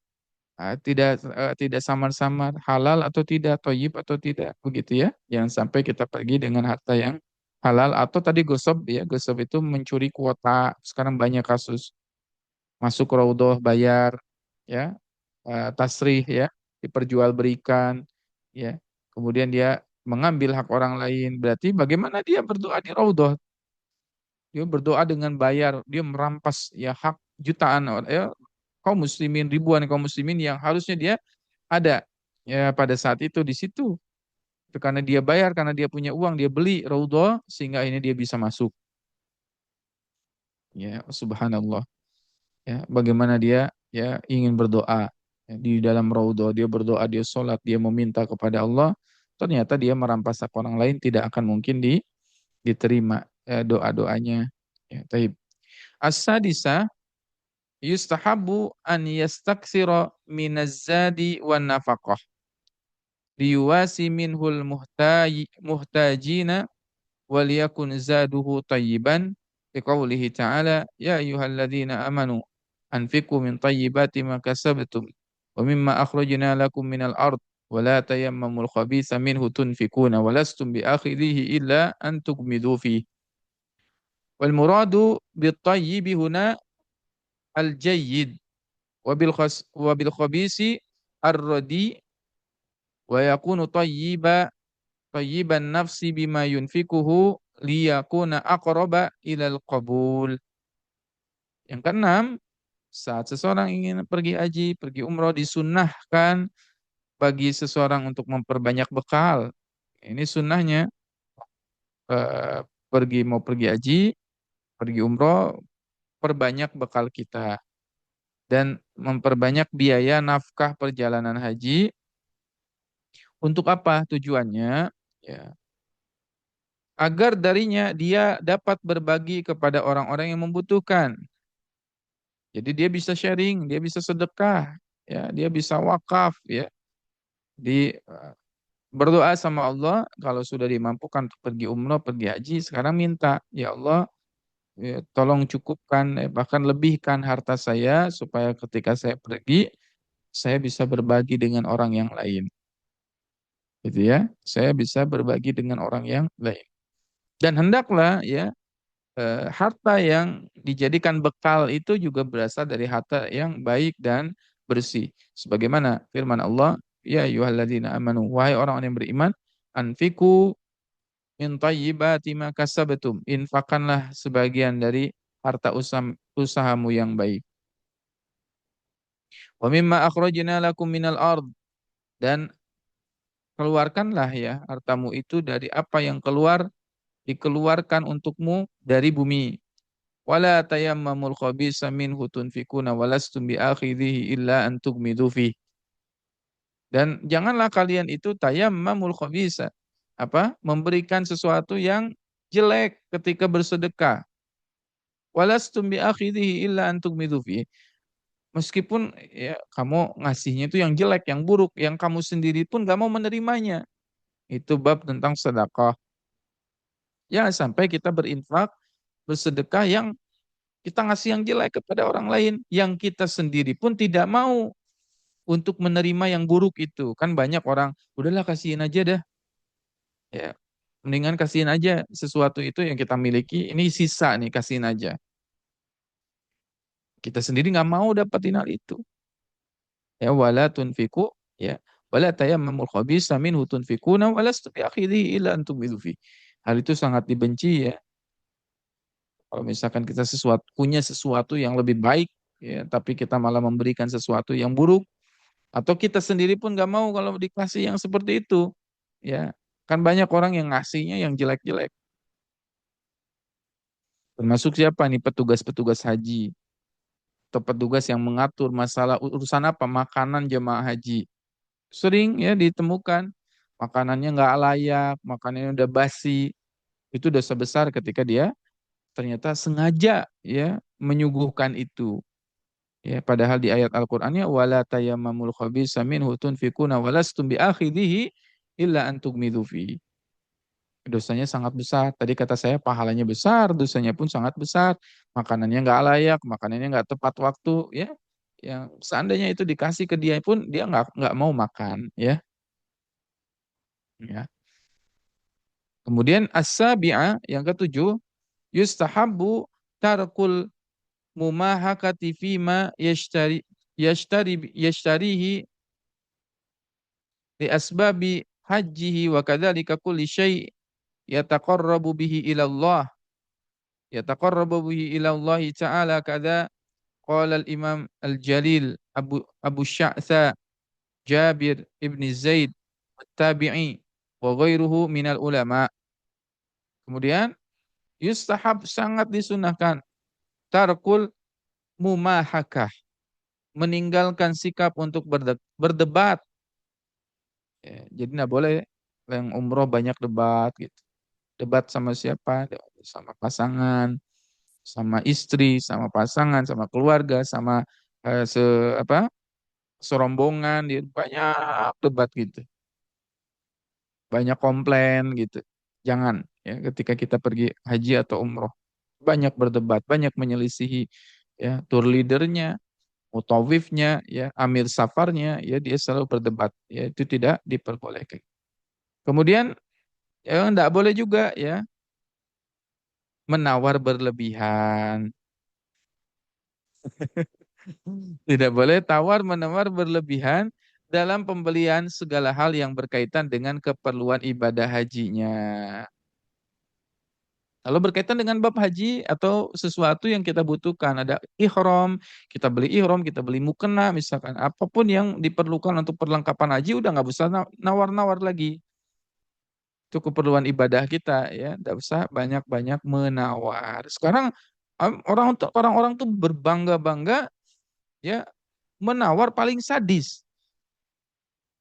Tidak samar-samar halal atau tidak, toyib atau tidak, begitu ya. Jangan sampai kita pergi dengan harta yang halal atau tadi gosok ya, gosok itu mencuri kuota. Sekarang banyak kasus masuk raudhah bayar ya, tasrih ya, diperjualberikan ya. Kemudian dia mengambil hak orang lain. Berarti bagaimana dia berdoa di raudhah? Dia berdoa dengan bayar, dia merampas ya hak jutaan orang ya, kaum muslimin, ribuan kaum muslimin yang harusnya dia ada ya pada saat itu di situ. Itu karena dia bayar, karena dia punya uang, dia beli raudhah sehingga ini dia bisa masuk. Ya, subhanallah. Ya, bagaimana dia ya ingin berdoa ya, di dalam raudhah, dia berdoa, dia sholat, dia meminta kepada Allah, ternyata dia merampas hak orang lain tidak akan mungkin diterima doa-doanya. Ya, taib. As-sadisa yustahabu an yastaksira minaz zadi wan nafaqah liyuwasi minhul muhtajina waliyakun zaduhu tayyiban liqaulihi ta'ala ya ayyuhalladzina amanu anfiqu min tayyibati ma kasabtum wa mimma akhrajna lakum minal ard wa la tayammamul khabitha minhu tunfikuna wa lastum biakhidhihi illa an tugmidu fihi wal muradu bit tayyibi huna al jayyid wabil khabisi ar-radi wa yakunu tayyiban nafsi bima yunfikuhu liyakuna aqraba ilal qabul. Yang keenam, saat seseorang ingin pergi haji, pergi umroh disunnahkan bagi seseorang untuk memperbanyak bekal. Ini sunnahnya eh, mau pergi haji, pergi umroh, perbanyak bekal kita dan memperbanyak biaya nafkah perjalanan haji. Untuk apa tujuannya? Ya, agar darinya dia dapat berbagi kepada orang-orang yang membutuhkan. Jadi dia bisa sharing, dia bisa sedekah, ya, dia bisa wakaf, ya. Di berdoa sama Allah kalau sudah dimampukan untuk pergi umroh, pergi haji, sekarang minta, ya Allah, ya, tolong cukupkan, bahkan lebihkan harta saya supaya ketika saya pergi, saya bisa berbagi dengan orang yang lain. Gitu ya. Saya bisa berbagi dengan orang yang lain. Dan hendaklah ya harta yang dijadikan bekal itu juga berasal dari harta yang baik dan bersih. Sebagaimana firman Allah, ya ayyuhalladzina amanu, wahai orang-orang yang beriman, anfiku min thayyibati ma kasabtum. Infakkanlah sebagian dari harta usahamu yang baik. Wa mimma akhrajna lakum minal ard, dan keluarkanlah ya hartamu itu dari apa yang dikeluarkan untukmu dari bumi. Wala tayammamul khabisa minhu tunfikuna walastum biakhidhihi illa an tughmidu fi. Dan janganlah kalian itu tayammamul khabisa, apa? Memberikan sesuatu yang jelek ketika bersedekah. Walastum biakhidhihi illa an tughmidu fi. Meskipun ya kamu ngasihnya itu yang jelek, yang buruk, yang kamu sendiri pun gak mau menerimanya. Itu bab tentang sedekah. Jangan sampai kita berinfak, bersedekah yang kita ngasih yang jelek kepada orang lain, yang kita sendiri pun tidak mau untuk menerima yang buruk itu. Kan banyak orang, udahlah kasihin aja dah. Ya, mendingan kasihin aja sesuatu itu yang kita miliki, ini sisa nih, kasihin aja. Kita sendiri nggak mau dapatin hal itu. Ya, wala tunfiku, ya, wala tayammamul khabisa minhu tunfikuna walastu biakhidhi illa antum fi. Hal itu sangat dibenci ya. Kalau misalkan kita punya sesuatu yang lebih baik, ya, tapi kita malah memberikan sesuatu yang buruk, atau kita sendiri pun nggak mau kalau dikasih yang seperti itu, ya, kan banyak orang yang ngasihnya yang jelek-jelek. Termasuk siapa nih petugas-petugas haji atau petugas yang mengatur masalah urusan apa makanan jemaah haji. Sering ya ditemukan makanannya nggak layak, makanannya udah basi. Itu dosa besar ketika dia ternyata sengaja ya menyuguhkan itu. Ya, padahal di ayat Al-Qur'annya wala tayammamul khabisa minhu tunfikuna walastum biakhidhihi illa an tughmidu fi. Dosanya sangat besar. Tadi kata saya pahalanya besar, dosanya pun sangat besar. Makanannya nggak layak, makanannya nggak tepat waktu, ya. Yang seandainya itu dikasih ke dia pun dia nggak mau makan, ya. Ya. Kemudian as-sabi'ah yang ketujuh, yustahabbu tarkul mumahakati fima yashtarihi li asbabi hajihi wa kadzalika kulli syai' yataqarrabu bihi ila Allah, bihi ila Allah ta'ala kada qala al-imam al-jalil Abu Sya'tha Jabir ibn Zaid tabi'i wa ghairuhu minal ulama. Kemudian yustahab, sangat disunahkan, tarkul mumahakah, meninggalkan sikap untuk berdebat. Ya, jadi nggak boleh yang umroh banyak debat gitu. Debat sama siapa? Sama pasangan, sama istri, sama pasangan, sama keluarga, sama eh, se apa? Serombongan, banyak debat gitu. Banyak komplain gitu. Jangan ya ketika kita pergi haji atau umroh. Banyak berdebat, banyak menyelisihi ya tour leadernya, mutawifnya, ya amir safarnya, ya dia selalu berdebat. Ya itu tidak diperbolehkan. Kemudian ya enggak boleh juga ya menawar berlebihan. Tidak boleh tawar menawar berlebihan dalam pembelian segala hal yang berkaitan dengan keperluan ibadah hajinya. Kalau berkaitan dengan bab haji atau sesuatu yang kita butuhkan, ada ihram, kita beli mukena, misalkan apapun yang diperlukan untuk perlengkapan haji, udah nggak usah nawar-nawar lagi. Itu keperluan ibadah kita ya, nggak usah banyak-banyak menawar. Sekarang orang-orang tuh berbangga-bangga ya menawar paling sadis.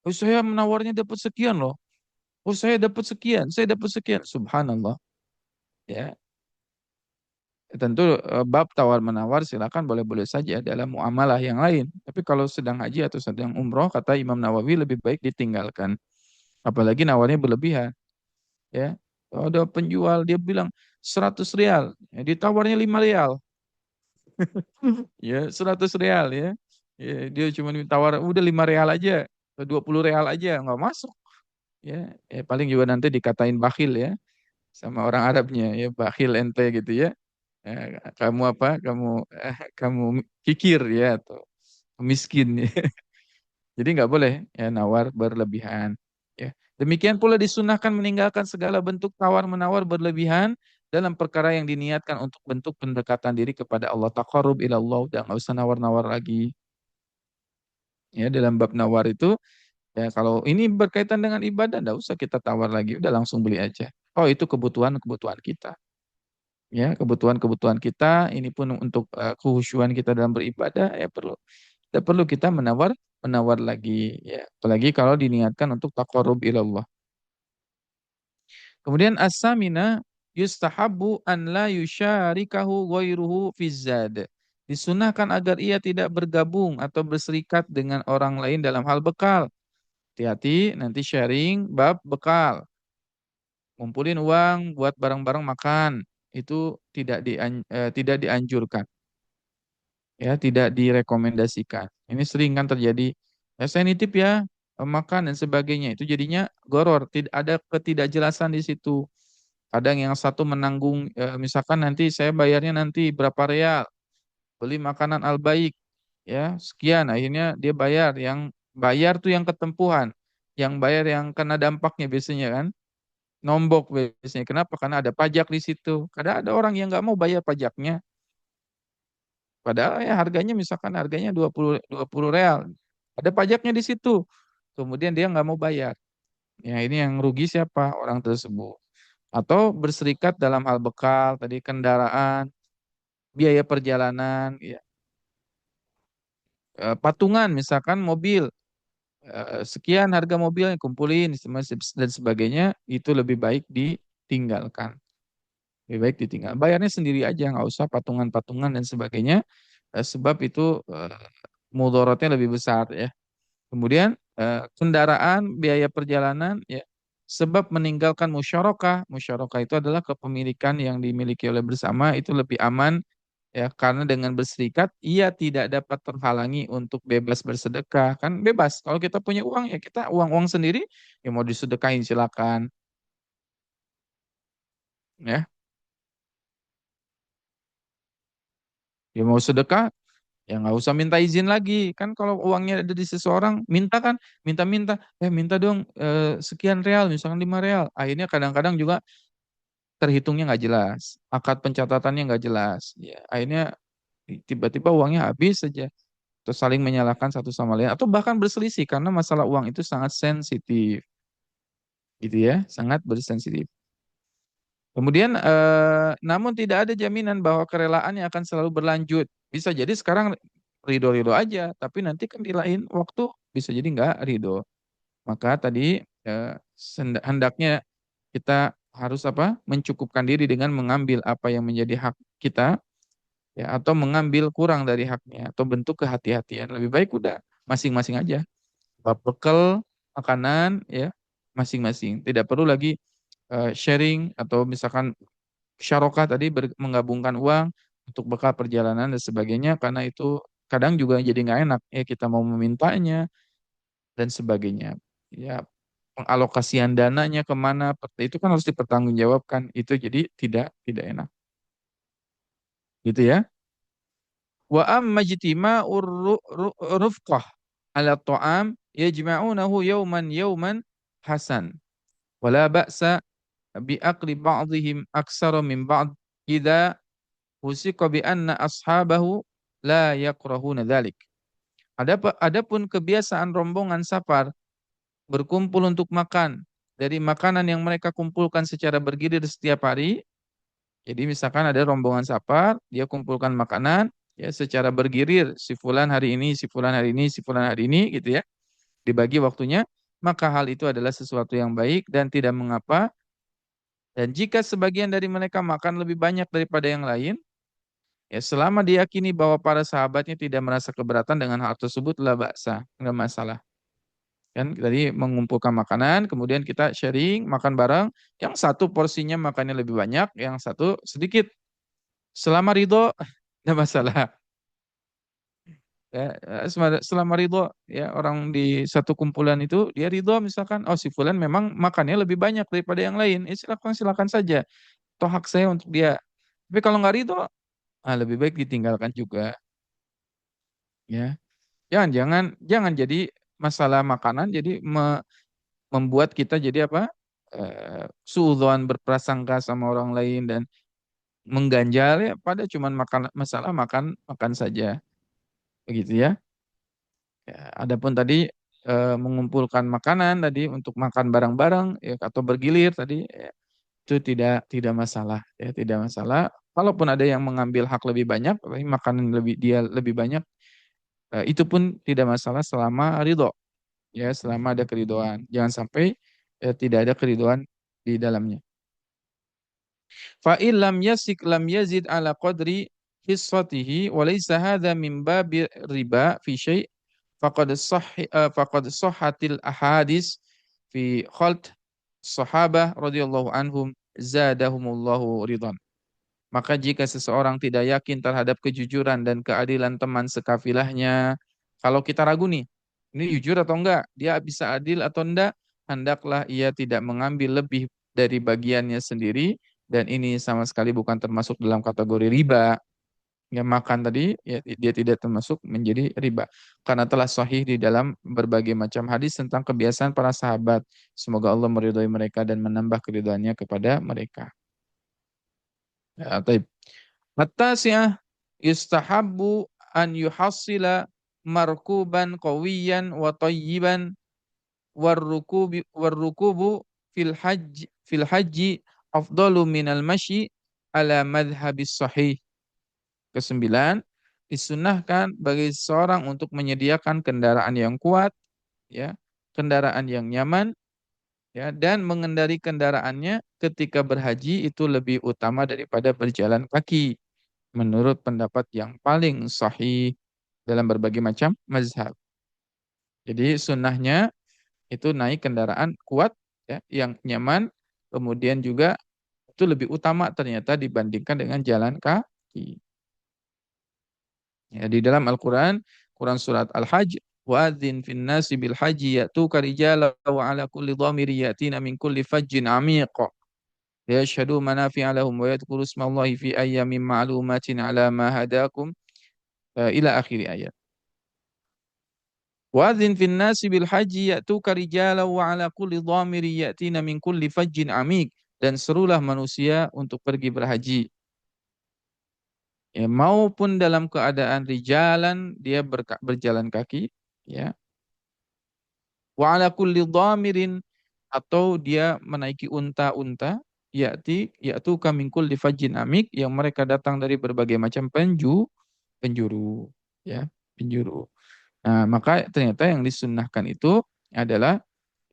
Oh, saya menawarnya dapat sekian loh. Oh, saya dapat sekian, saya dapat sekian. Subhanallah. Ya, tentu bab tawar-menawar silakan boleh-boleh saja dalam muamalah yang lain. Tapi kalau sedang haji atau sedang umroh, kata Imam Nawawi lebih baik ditinggalkan. Apalagi nawarnya berlebihan. Ya, ada penjual dia bilang 100 real, ya, ditawarnya 5 real. Ya, 100 real ya. Ya, dia cuma tawar udah 5 real aja, 20 real aja nggak masuk. Ya, paling juga nanti dikatain bakhil ya sama orang Arabnya ya, bakhil ente gitu ya. Kamu apa? Kamu kikir ya atau miskin ya. Jadi nggak boleh ya nawar berlebihan. Ya. Demikian pula disunahkan meninggalkan segala bentuk tawar-menawar berlebihan dalam perkara yang diniatkan untuk bentuk pendekatan diri kepada Allah. Taqarrub ilallah, udah nggak usah nawar-nawar lagi. Ya, dalam bab nawar itu, ya kalau ini berkaitan dengan ibadah, nggak usah kita tawar lagi, udah langsung beli aja. Oh, itu kebutuhan-kebutuhan kita. Ya, kebutuhan-kebutuhan kita, ini pun untuk kehusyuan kita dalam beribadah, ya tidak perlu kita menawar menawar lagi ya, apalagi kalau diniatkan untuk taqarrub ilallah. Kemudian as-samina yustahabbu an la yusyarikahu ghairuhu fi zad. Disunahkan agar ia tidak bergabung atau berserikat dengan orang lain dalam hal bekal. Hati-hati nanti sharing bab bekal. Ngumpulin uang buat barang-barang makan itu tidak dianjurkan, ya tidak direkomendasikan. Ini sering kan terjadi. Ya, saya nitip ya makan dan sebagainya. Itu jadinya goror, tidak ada ketidakjelasan di situ. Kadang yang satu menanggung, misalkan nanti saya bayarnya nanti berapa real, beli makanan al-baik, ya sekian. Akhirnya dia bayar, yang bayar tuh yang ketempuhan, yang bayar yang kena dampaknya biasanya kan, nombok biasanya. Kenapa? Karena ada pajak di situ. Kadang ada orang yang nggak mau bayar pajaknya, padahal ya harganya misalkan harganya 20 real. Ada pajaknya di situ. Kemudian dia nggak mau bayar. Ya ini yang rugi siapa? Orang tersebut. Atau berserikat dalam hal bekal, tadi kendaraan, biaya perjalanan, ya. Patungan misalkan mobil, sekian harga mobilnya kumpulin dan sebagainya, itu lebih baik ditinggalkan. Lebih baik ditinggal. Bayarnya sendiri aja, nggak usah patungan-patungan dan sebagainya, sebab itu mudaratnya lebih besar ya. Kemudian kendaraan, biaya perjalanan, ya. Sebab meninggalkan musyarakah. Musyarakah itu adalah kepemilikan yang dimiliki oleh bersama, itu lebih aman ya, karena dengan berserikat ia tidak dapat terhalangi untuk bebas bersedekah. Kan bebas. Kalau kita punya uang ya kita uang-uang sendiri, ya mau disedekahin silakan ya. Ya mau sedekah ya nggak usah minta izin lagi. Kan kalau uangnya ada di seseorang, minta kan, minta-minta, minta dong sekian real, misalkan 5 real. Akhirnya kadang-kadang juga terhitungnya nggak jelas, akad pencatatannya nggak jelas. Ya, akhirnya tiba-tiba uangnya habis saja. Terus saling menyalahkan satu sama lain, atau bahkan berselisih karena masalah uang itu sangat sensitif, gitu ya, sangat bersensitif. Kemudian, namun tidak ada jaminan bahwa kerelaannya akan selalu berlanjut. Bisa jadi sekarang ridho-ridho aja, tapi nanti kan di lain waktu bisa jadi nggak ridho. Maka tadi hendaknya kita harus apa? Mencukupkan diri dengan mengambil apa yang menjadi hak kita, ya, atau mengambil kurang dari haknya, atau bentuk kehati-hatian. Lebih baik udah masing-masing aja. Bab bekal makanan ya masing-masing. Tidak perlu lagi sharing atau misalkan syarokah tadi menggabungkan uang untuk bekal perjalanan dan sebagainya, karena itu kadang juga jadi nggak enak ya, kita mau memintanya dan sebagainya. Ya, pengalokasian dananya kemana, itu kan harus dipertanggungjawabkan. Itu jadi tidak enak. Gitu ya. Wa amma ijtima'ur rufqah ala ta'am yajma'unahu yauman hasan. Wala ba'sa bi aqli ba'dihim aksara min ba'd idza usiqa bi anna ashabahu la yakrahuna dzalik. Adapun kebiasaan rombongan safar berkumpul untuk makan dari makanan yang mereka kumpulkan secara bergilir setiap hari. Jadi misalkan ada rombongan safar, dia kumpulkan makanan ya secara bergilir, si fulan hari ini, si fulan hari ini, si fulan hari ini gitu ya. Dibagi waktunya, maka hal itu adalah sesuatu yang baik dan tidak mengapa Dan jika sebagian dari mereka makan lebih banyak daripada yang lain, ya selama diyakini bahwa para sahabatnya tidak merasa keberatan dengan hal tersebut, la ba'sa, enggak masalah. Kan tadi mengumpulkan makanan, kemudian kita sharing, makan bareng, yang satu porsinya makannya lebih banyak, yang satu sedikit. Selama ridho, enggak masalah. Ya, selama ridho, ya orang di satu kumpulan itu dia ridho misalkan, oh si fulan memang makannya lebih banyak daripada yang lain, ya silakan silakan saja. Toh hak saya untuk dia. Tapi kalau nggak ridho, lebih baik ditinggalkan juga. Ya, jangan jangan jangan jadi masalah makanan jadi membuat kita jadi apa? Suudzon berprasangka sama orang lain dan mengganjal ya pada cuman makan masalah makan makan saja begitu ya. Ya, adapun tadi mengumpulkan makanan tadi untuk makan bareng-bareng ya, atau bergilir tadi ya, itu tidak masalah ya tidak masalah. Kalaupun ada yang mengambil hak lebih banyak, tapi makanan dia lebih banyak, itu pun tidak masalah selama ridho ya selama ada keridoan. Jangan sampai tidak ada keridoan di dalamnya. Fa lam yasik lam yazid ala qadri hissatihi wa laysa hadha min babi riba fi syai' faqad sahhatil ahadis fi khalt sahabah radhiyallahu anhum zadahumullahu ridhan. Maka jika seseorang tidak yakin terhadap kejujuran dan keadilan teman sekafilahnya, kalau kita ragu nih, ini jujur atau enggak, dia bisa adil atau enggak, hendaklah ia tidak mengambil lebih dari bagiannya sendiri, dan ini sama sekali bukan termasuk dalam kategori riba. Yang makan tadi, ya, dia tidak termasuk menjadi riba. Karena telah sahih di dalam berbagai macam hadis tentang kebiasaan para sahabat. Semoga Allah meridhai mereka dan menambah keridhaannya kepada mereka. Ya, taib. At-tasi'ah yustahabbu an yuhassila markuban qawiyan wa tayyiban warrukubu fil haji afdalu minal masyi ala madhhabis sahih. Kesembilan, disunahkan bagi seorang untuk menyediakan kendaraan yang kuat, ya, kendaraan yang nyaman, ya, dan mengendari kendaraannya ketika berhaji itu lebih utama daripada berjalan kaki menurut pendapat yang paling sahih dalam berbagai macam mazhab. Jadi sunnahnya itu naik kendaraan kuat ya, yang nyaman, kemudian juga itu lebih utama ternyata dibandingkan dengan jalan kaki. Ya, di dalam Al-Quran, Quran surat Al-Hajj, wa'adzin fin nasi bil haji ya'tuka rijala wa ala kulli dhamiri ya'tina min kulli fajjin amiq. Liyashhadu manafi'a lahum wa yadhkuru ismallahi fi ayyamin ma'lumatin ala ma hadakum ila akhir ayat. Wa'adzin fin nasi bil haji ya'tuka rijala wa ala kulli dhamiri ya'tina min kulli fajjin amiq. Dan serulah manusia untuk pergi berhaji. Ya, maupun dalam keadaan rijalan dia berjalan kaki, ya. Wa ala kulli dhamirin atau dia menaiki unta-unta, yaitu min kulli fajjin amik yang mereka datang dari berbagai macam penjuru, ya, penjuru. Nah, maka ternyata yang disunnahkan itu adalah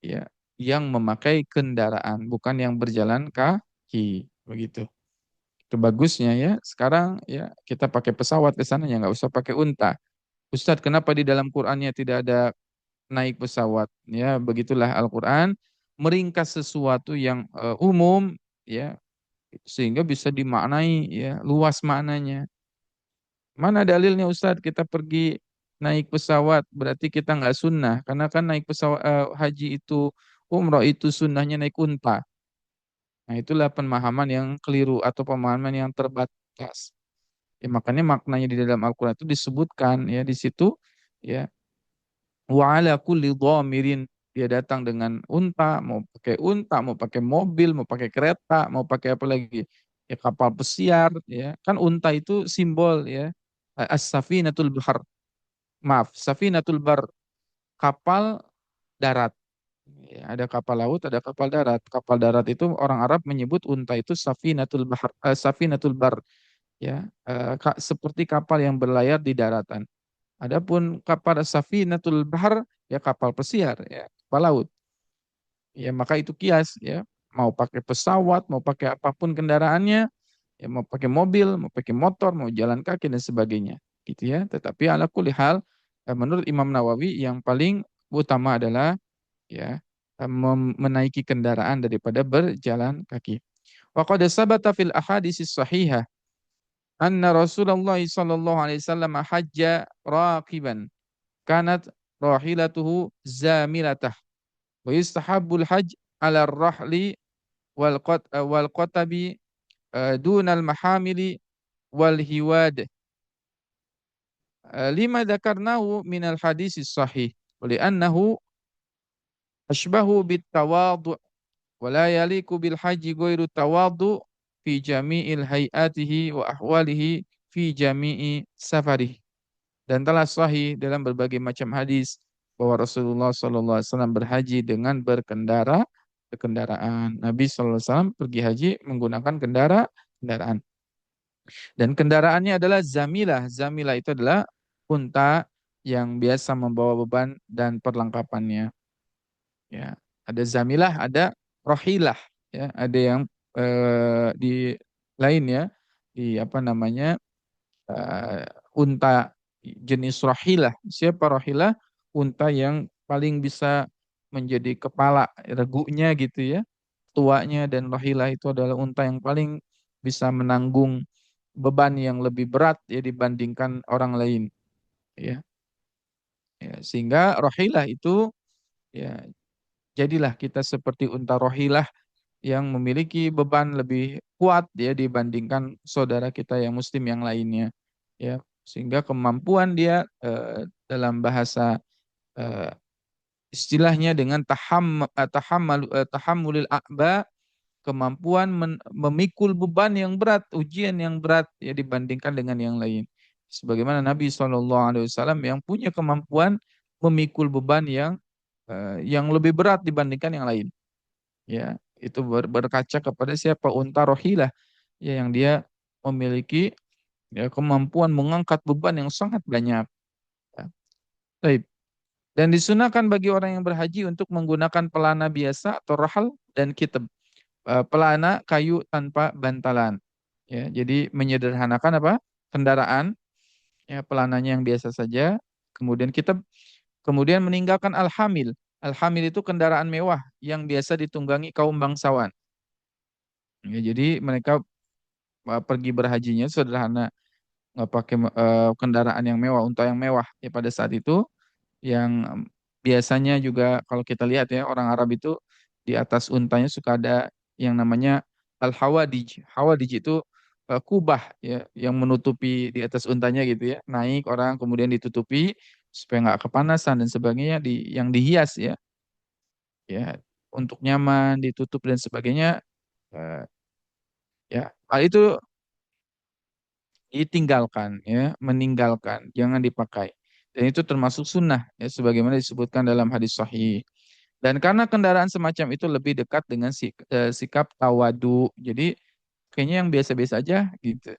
ya yang memakai kendaraan, bukan yang berjalan kaki, begitu. Itu bagusnya ya. Sekarang ya kita pakai pesawat ke sana ya nggak usah pakai unta. Ustadz, kenapa di dalam Qur'annya tidak ada naik pesawat? Ya, begitulah Al-Qur'an meringkas sesuatu yang umum ya sehingga bisa dimaknai ya luas maknanya. Mana dalilnya Ustadz kita pergi naik pesawat berarti kita nggak sunnah karena kan naik pesawat haji itu umroh itu sunnahnya naik unta. Nah, itulah pemahaman yang keliru atau pemahaman yang terbatas. Ya, makanya maknanya di dalam Al-Quran itu disebutkan ya di situ ya wa ala kulli dhamirin dia datang dengan unta, mau pakai mobil, mau pakai kereta, mau pakai apa lagi? Ya kapal pesiar ya. Kan unta itu simbol ya. As-safinatul bahar. Maaf, safinatul bar, kapal darat. Ya, ada kapal laut, ada kapal darat. Kapal darat itu orang Arab menyebut unta itu safinatul bahar, safinatul bar ya, seperti kapal yang berlayar di daratan. Adapun kapal safinatul bahar ya kapal pesiar ya, kapal laut. Ya maka itu kias ya. mau pakai pesawat, mau pakai apapun kendaraannya, ya mau pakai mobil, mau pakai motor, mau jalan kaki dan sebagainya, gitu ya. Tetapi ala kulli hal, menurut Imam Nawawi yang paling utama adalah ya menaiki kendaraan daripada berjalan kaki. Wa qad sabata fil ahaditsis sahihah anna Rasulullah sallallahu alaihi wasallam hajja raqiban kanat rahilatuhu zamilatah wa yustahabbul hajj ala rahli wal qatabi dunal mahamili wal hiwad lima dzakarnahu minal hadisis sahih wa li'annahu ashbahu bit tawadu' wa la yaliku bil haji ghairu tawadu' fi jami'il hayatihi wa ahwalihi fi jami'i safarihi. Dan telah sahih dalam berbagai macam hadis bahwa Rasulullah SAW berhaji dengan berkendaraan. Nabi SAW pergi haji menggunakan kendaraan. Dan kendaraannya adalah zamilah. Zamilah itu adalah unta yang biasa membawa beban dan perlengkapannya. Ya, ada zamilah, ada rohilah. Ya, ada yang di lain ya, di apa namanya unta jenis rohilah. Siapa rohilah? Unta yang paling bisa menjadi kepala regunya gitu ya, tuanya, dan rohilah itu adalah unta yang paling bisa menanggung beban yang lebih berat ya dibandingkan orang lain ya. Ya, sehingga rohilah itu ya jadilah kita seperti unta rohilah yang memiliki beban lebih kuat ya dibandingkan saudara kita yang muslim yang lainnya ya, sehingga kemampuan dia dalam bahasa eh, istilahnya dengan tahammulil a'ba, kemampuan memikul beban yang berat, ujian yang berat ya dibandingkan dengan yang lain. Sebagaimana Nabi SAW yang punya kemampuan memikul beban yang lebih berat dibandingkan yang lain. Ya, itu berkaca kepada siapa? Unta rohilah ya yang dia memiliki ya kemampuan mengangkat beban yang sangat banyak. Ya. Baik. Dan disunahkan bagi orang yang berhaji untuk menggunakan pelana biasa atau rahal dan kitab. Pelana kayu tanpa bantalan. Ya, jadi menyederhanakan apa? Kendaraan, ya pelananya yang biasa saja. Kemudian kita meninggalkan al-hamil. Al-hamil itu kendaraan mewah yang biasa ditunggangi kaum bangsawan. Ya, jadi mereka pergi berhajinya sederhana, nggak pakai kendaraan yang mewah, unta yang mewah. Ya pada saat itu yang biasanya juga kalau kita lihat ya orang Arab itu di atas untanya suka ada yang namanya al-hawadij. Hawadij itu kubah ya yang menutupi di atas untanya gitu ya. Naik orang kemudian ditutupi supaya nggak kepanasan dan sebagainya yang dihias ya. Ya untuk nyaman ditutup dan sebagainya eh, ya hal itu ditinggalkan ya, meninggalkan, jangan dipakai. Dan itu termasuk sunnah ya sebagaimana disebutkan dalam hadis sahih. Dan karena kendaraan semacam itu lebih dekat dengan sikap tawadu. Jadi kayaknya yang biasa-biasa aja gitu.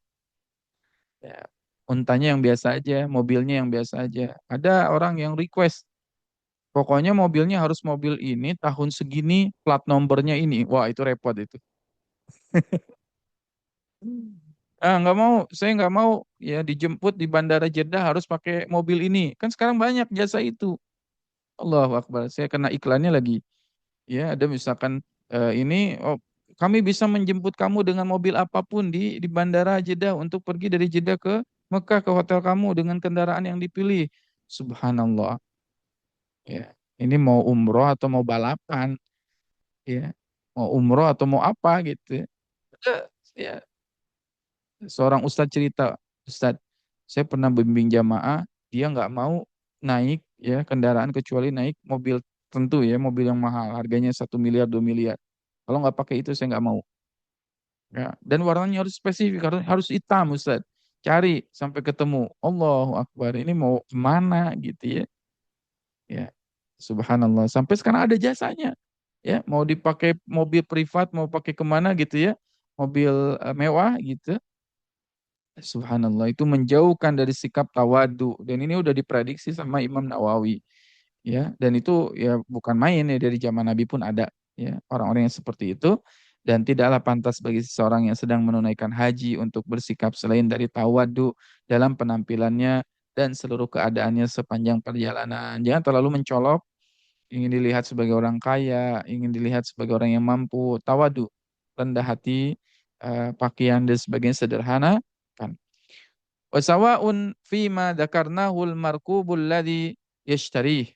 Ya. Untanya yang biasa aja, mobilnya yang biasa aja. Ada orang yang request, pokoknya mobilnya harus mobil ini, tahun segini, plat nomornya ini. Wah, itu repot itu. Nggak mau, saya nggak mau ya dijemput di Bandara Jeddah harus pakai mobil ini. Kan sekarang banyak jasa itu. Allahu Akbar, saya kena iklannya lagi. Ya, ada misalkan ini, oh, kami bisa menjemput kamu dengan mobil apapun di Bandara Jeddah untuk pergi dari Jeddah ke Mekah ke hotel kamu dengan kendaraan yang dipilih. Subhanallah. Ya, ini mau umroh atau mau balapan, ya, mau umroh atau mau apa gitu. Ada, ya, seorang ustadz cerita, Ustadz, saya pernah bimbing jamaah, dia nggak mau naik ya kendaraan kecuali naik mobil tentu ya, mobil yang mahal, harganya 1 miliar 2 miliar. Kalau nggak pakai itu saya nggak mau. Ya, dan warnanya harus spesifik, harus hitam Ustadz. Cari sampai ketemu. Allahu Akbar, ini mau kemana gitu ya? Ya, Subhanallah. Sampai sekarang ada jasanya. Ya, mau dipakai mobil privat, mau pakai kemana gitu ya? Mobil mewah gitu. Subhanallah itu menjauhkan dari sikap tawadu dan ini udah diprediksi sama Imam Nawawi ya dan itu ya bukan main ya dari zaman Nabi pun ada ya, orang-orang yang seperti itu, dan tidaklah pantas bagi seseorang yang sedang menunaikan haji untuk bersikap selain dari tawadu dalam penampilannya dan seluruh keadaannya sepanjang perjalanan. Jangan terlalu mencolok, ingin dilihat sebagai orang kaya, ingin dilihat sebagai orang yang mampu, tawadu, rendah hati, pakaian dan sebagainya sederhana, kan. Wasawaun fima dzakarnahul markubul ladzi yashtarih.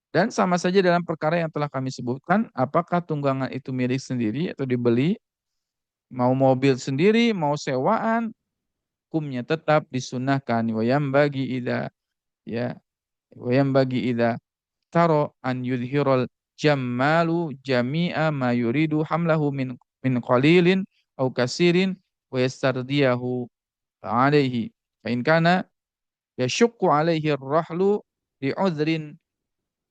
Dan sama saja dalam perkara yang telah kami sebutkan, apakah tunggangan itu milik sendiri atau dibeli, mau mobil sendiri, mau sewaan, hukumnya tetap disunahkan. Wayam bagi ida, ya, wayam bagi ida taro an yudhirul jammalu jami'a ma yuridu hamlahu min qalilin au kasirin wa yastardiyahu alaihi. Fa in kana yashukku alaihi ar-rahlu li'udhrin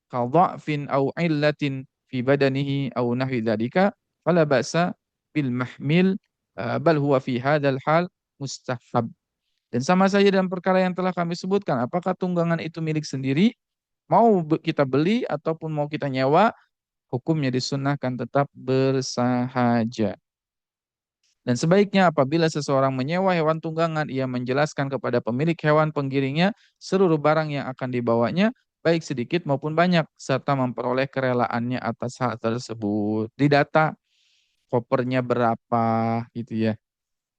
kadha'fin aw illatin fi badanihi aw nahwi dzalika fala ba'sa bil mahmil bal huwa fi hadzal hal mustahab. Dan sama saja dalam perkara yang telah kami sebutkan, apakah tunggangan itu milik sendiri, mau kita beli ataupun mau kita nyewa, hukumnya disunnahkan tetap bersahaja. Dan sebaiknya apabila seseorang menyewa hewan tunggangan, ia menjelaskan kepada pemilik hewan penggiringnya seluruh barang yang akan dibawanya, baik sedikit maupun banyak, serta memperoleh kerelaannya atas hal tersebut. Didata kopernya berapa gitu ya.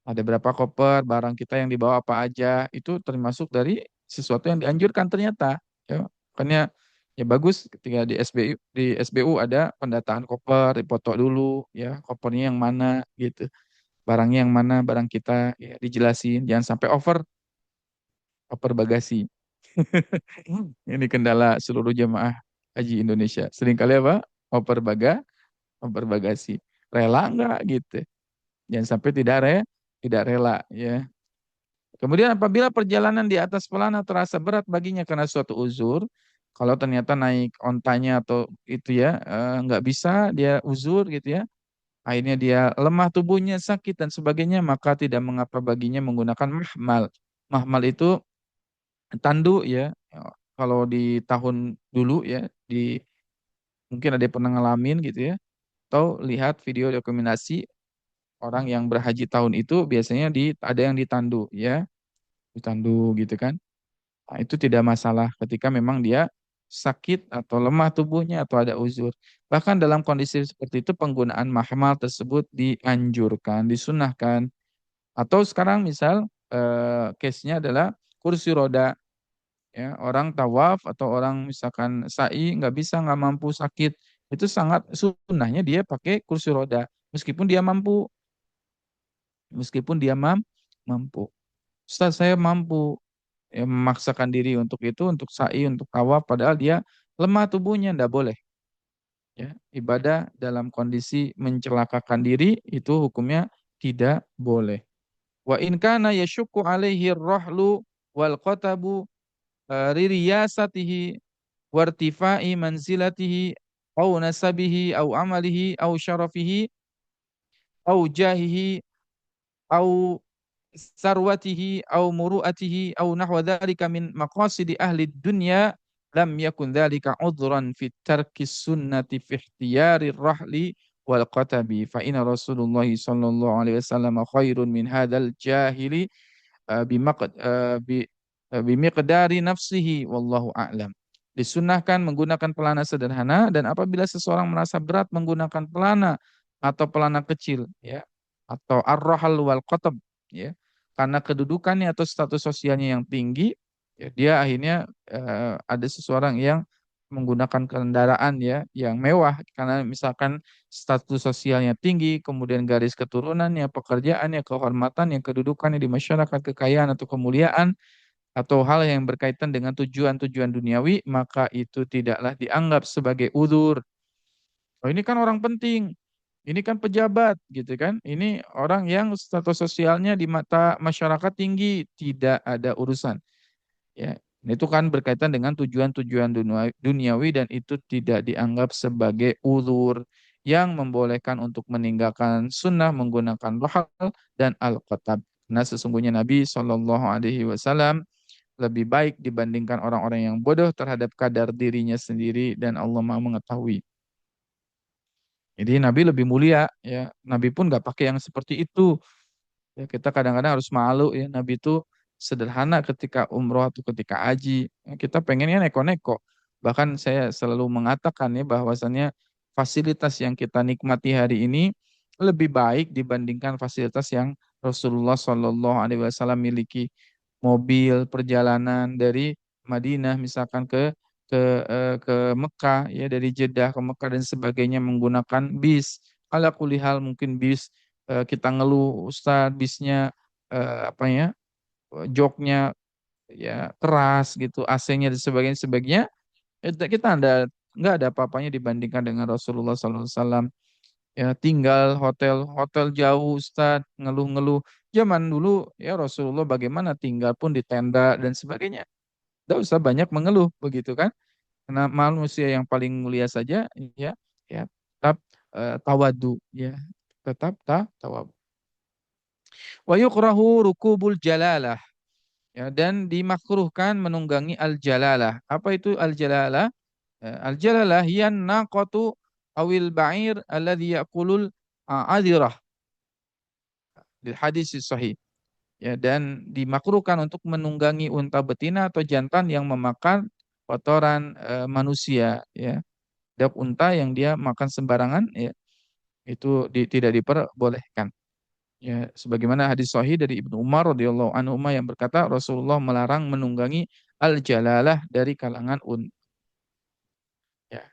Ada berapa koper, barang kita yang dibawa apa aja, itu termasuk dari sesuatu yang dianjurkan ternyata. Ya, makanya ya bagus ketika di SBU ada pendataan koper, dipoto dulu ya, kopernya yang mana gitu. Barangnya yang mana, barang kita ya dijelasin, jangan sampai over bagasi. Ini kendala seluruh jemaah haji Indonesia. Seringkali apa? Over over bagasi. Rela enggak gitu. Jangan sampai tidak rela ya. Kemudian apabila perjalanan di atas pelana terasa berat baginya karena suatu uzur, kalau ternyata naik ontanya atau itu ya nggak bisa dia uzur gitu ya, akhirnya dia lemah tubuhnya, sakit dan sebagainya, maka tidak mengapa baginya menggunakan mahmal. Mahmal itu tandu ya. Kalau di tahun dulu ya, mungkin ada yang pernah ngalamin gitu ya, atau lihat video dokumentasi orang yang berhaji tahun itu biasanya ada yang ditandu ya, ditandu gitu kan. Nah, itu tidak masalah ketika memang dia sakit atau lemah tubuhnya atau ada uzur. Bahkan dalam kondisi seperti itu penggunaan mahmal tersebut dianjurkan, disunahkan. Atau sekarang misal case-nya adalah kursi roda. Ya, orang tawaf atau orang misalkan sa'i nggak bisa, nggak mampu, sakit. Itu sangat sunnahnya dia pakai kursi roda. Meskipun dia mampu, meskipun dia mampu. Ustaz saya mampu, ya, memaksakan diri untuk itu, untuk sa'i, untuk tawaf, padahal dia lemah tubuhnya, ndak boleh. Ya, ibadah dalam kondisi mencelakakan diri itu hukumnya tidak boleh. Wa in kana yashukku alaihi ar-rahlu wal qatabu ririyasatihi wartifai manzilatihi au nasabihi au amalihi au syarafihi au jahihi au sarwatihi au muru'atihi au nahwa dzalika min maqasidi ahli dunya lam yakun dzalika udhran fi tarki sunnati fi ikhtiyari rahli wal qatabi fa inna Rasulullah sallallahu alaihi wasallam khairun min hadzal jahili bimiqdari nafsihi wallahu a'lam. Disunahkan menggunakan pelana sederhana dan apabila seseorang merasa berat menggunakan pelana atau pelana kecil ya atau ar-rahal wal qatab ya karena kedudukannya atau status sosialnya yang tinggi ya, dia akhirnya ada seseorang yang menggunakan kendaraan ya yang mewah karena misalkan status sosialnya tinggi, kemudian garis keturunannya, pekerjaannya, kehormatannya, kedudukannya di masyarakat, kekayaan atau kemuliaan atau hal yang berkaitan dengan tujuan-tujuan duniawi, maka itu tidaklah dianggap sebagai udzur. Oh, ini kan orang penting, ini kan pejabat, gitu kan? Ini orang yang status sosialnya di mata masyarakat tinggi, tidak ada urusan. Ya, itu kan berkaitan dengan tujuan-tujuan duniawi dan itu tidak dianggap sebagai udzur yang membolehkan untuk meninggalkan sunnah menggunakan rohal dan al-qatab. Nah, sesungguhnya Nabi Shallallahu Alaihi Wasallam lebih baik dibandingkan orang-orang yang bodoh terhadap kadar dirinya sendiri dan Allah Maha mengetahui. Jadi Nabi lebih mulia ya. Nabi pun nggak pakai yang seperti itu. Ya, kita kadang-kadang harus malu ya. Nabi itu sederhana ketika umroh atau ketika haji. Ya, kita pengennya neko-neko. Bahkan saya selalu mengatakan ya bahwasannya fasilitas yang kita nikmati hari ini lebih baik dibandingkan fasilitas yang Rasulullah Shallallahu Alaihi Wasallam miliki. Mobil perjalanan dari Madinah misalkan ke Mekah ya, dari Jeddah ke Mekah dan sebagainya menggunakan bis. Ala kulihal mungkin bis kita ngeluh Ustadz bisnya apa ya, joknya ya keras gitu, AC-nya dan sebagainya, kita nggak ada apa-apanya dibandingkan dengan Rasulullah SAW. Ya tinggal hotel jauh Ustadz, ngeluh-ngeluh. Zaman dulu ya Rasulullah bagaimana tinggal pun di tenda dan sebagainya. Tidak usah banyak mengeluh begitu kan? Karena manusia yang paling mulia saja ya ya tetap tawadu ya, tetap tawadu. Wa yukrahu rukubul jalalah. Ya, dan dimakruhkan menunggangi al-jalalah. Apa itu al-jalalah? Al-jalalah hiya naqatu awil ba'ir alladhi ya'kulul adirah. Di hadis sahih. Ya, dan dimakruhkan untuk menunggangi unta betina atau jantan yang memakan kotoran manusia. Ya, setiap unta yang dia makan sembarangan, ya, itu tidak diperbolehkan. Ya, sebagaimana hadis sahih dari Ibnu Umar radhiyallahu anhu yang berkata Rasulullah melarang menunggangi al-jalalah dari kalangan unta. Ya.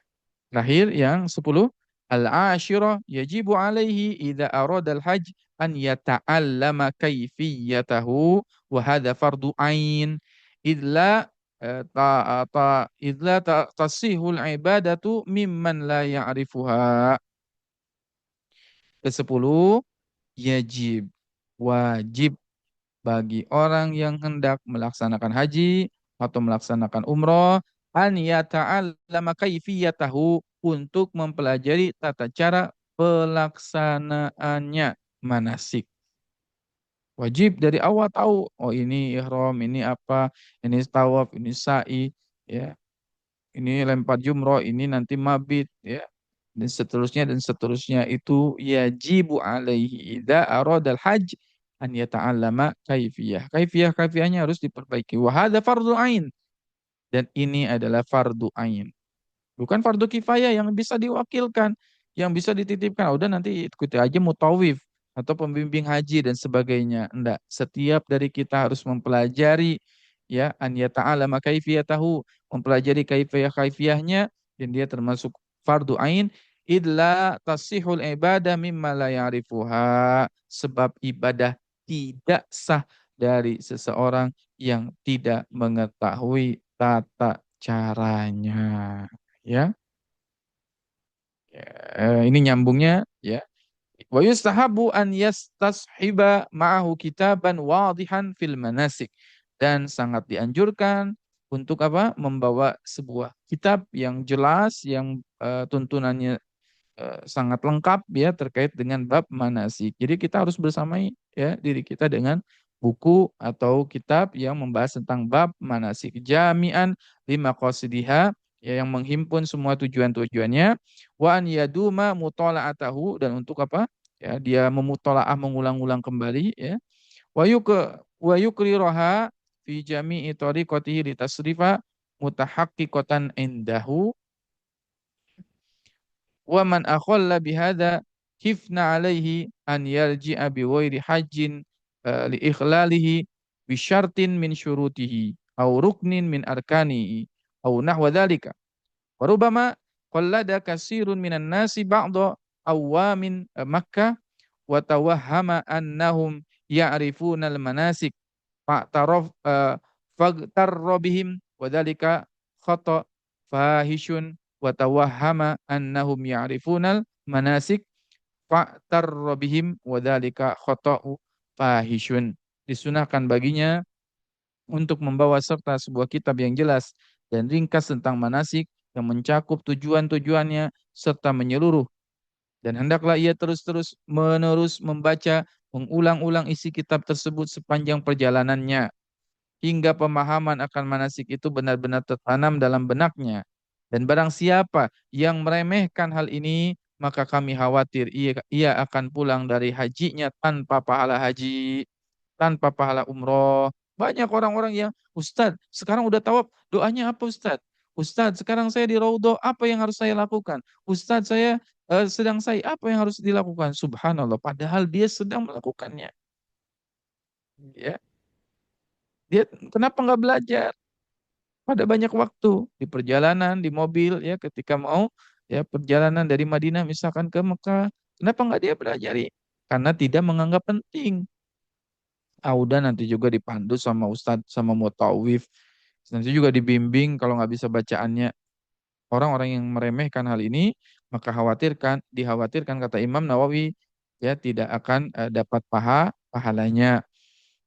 Terakhir yang 10, al-ashira yajibu alaihi idza arada al-hajj an yata'allama kaifiyatahu wa hadha fardu ain idla tasihul ibadatu mimman la ya'rifuha. Ke-10, yajib wajib bagi orang yang hendak melaksanakan haji atau melaksanakan umroh an yata'allama kaifiyatahu untuk mempelajari tata cara pelaksanaannya manasik. Wajib dari awal tahu, oh ini ihram, ini apa, ini tawaf, ini sa'i, ya, ini lempar jumroh, ini nanti mabit, ya, dan seterusnya itu yajibu alaihi idza aradal hajj an yata'allama kaifiyah. Kaifiyahnya harus diperbaiki. Wa hadza fardhu ain, dan ini adalah fardu ain. Bukan fardu kifayah yang bisa diwakilkan, yang bisa dititipkan. Udah nanti ikuti aja mutawif atau pembimbing haji dan sebagainya. Enggak, setiap dari kita harus mempelajari ya an yata'allama kaifiyatahu, mempelajari kaifiyahnya, dan dia termasuk fardu ain illa tasihul ibadah mimma la ya'rifuha, sebab ibadah tidak sah dari seseorang yang tidak mengetahui tata caranya. Ya, ini nyambungnya ya. Wa yustahabu an yastashiba ma'ahu kitaban wadihan fil manasik, dan sangat dianjurkan untuk apa? Membawa sebuah kitab yang jelas, yang tuntunannya sangat lengkap ya terkait dengan bab manasik. Jadi kita harus bersamai ya diri kita dengan buku atau kitab yang membahas tentang bab manasik jami'an lima qasidiha, ya, yang menghimpun semua tujuan-tujuannya, wa an yaduma mutala'atahu, dan untuk apa? Ya, dia memutolaah mengulang-ulang kembali ya. Wa yukriraha fi jami'i tariqatihi litasrifa mutahaqqiqatan indahu. Wa man akhalla bihadza kifna alaihi an yarji'a bi ghairi hajjin li ikhlalihi bi syartin min syurutihi aw ruknin min arkanihi aw nahwa dzalika. Wa rubama qallada katsirun minan nasi ba'da awamin Makkah wa tawahhama annahum ya'rifuna al-manasik fa'taraf fagtarra bihim wa dzalika khata fahishun wa tawahhama annahum ya'rifunal manasik fa'tarra bihim wa dzalika khata'u fahishun. Disunahkan baginya untuk membawa serta sebuah kitab yang jelas dan ringkas tentang manasik yang mencakup tujuan-tujuannya serta menyeluruh, dan hendaklah ia terus-terus menerus membaca mengulang-ulang isi kitab tersebut sepanjang perjalanannya hingga pemahaman akan manasik itu benar-benar tertanam dalam benaknya. Dan barang siapa yang meremehkan hal ini, maka kami khawatir ia akan pulang dari hajinya tanpa pahala haji, tanpa pahala umroh. Banyak orang-orang yang, Ustadz, sekarang udah tawaf, doanya apa Ustadz? Ustadz, sekarang saya di Raudhah, apa yang harus saya lakukan? Ustadz, saya sedang apa yang harus dilakukan? Subhanallah, padahal dia sedang melakukannya. Ya, dia kenapa nggak belajar? Pada banyak waktu di perjalanan, di mobil, ya ketika mau ya perjalanan dari Madinah misalkan ke Mekah, kenapa nggak dia pelajari? Karena tidak menganggap penting. Udah nanti juga dipandu sama ustadz sama mutawif. Nanti juga dibimbing kalau nggak bisa bacaannya. Orang-orang yang meremehkan hal ini, maka dikhawatirkan kata Imam Nawawi, ya tidak akan dapat pahalanya.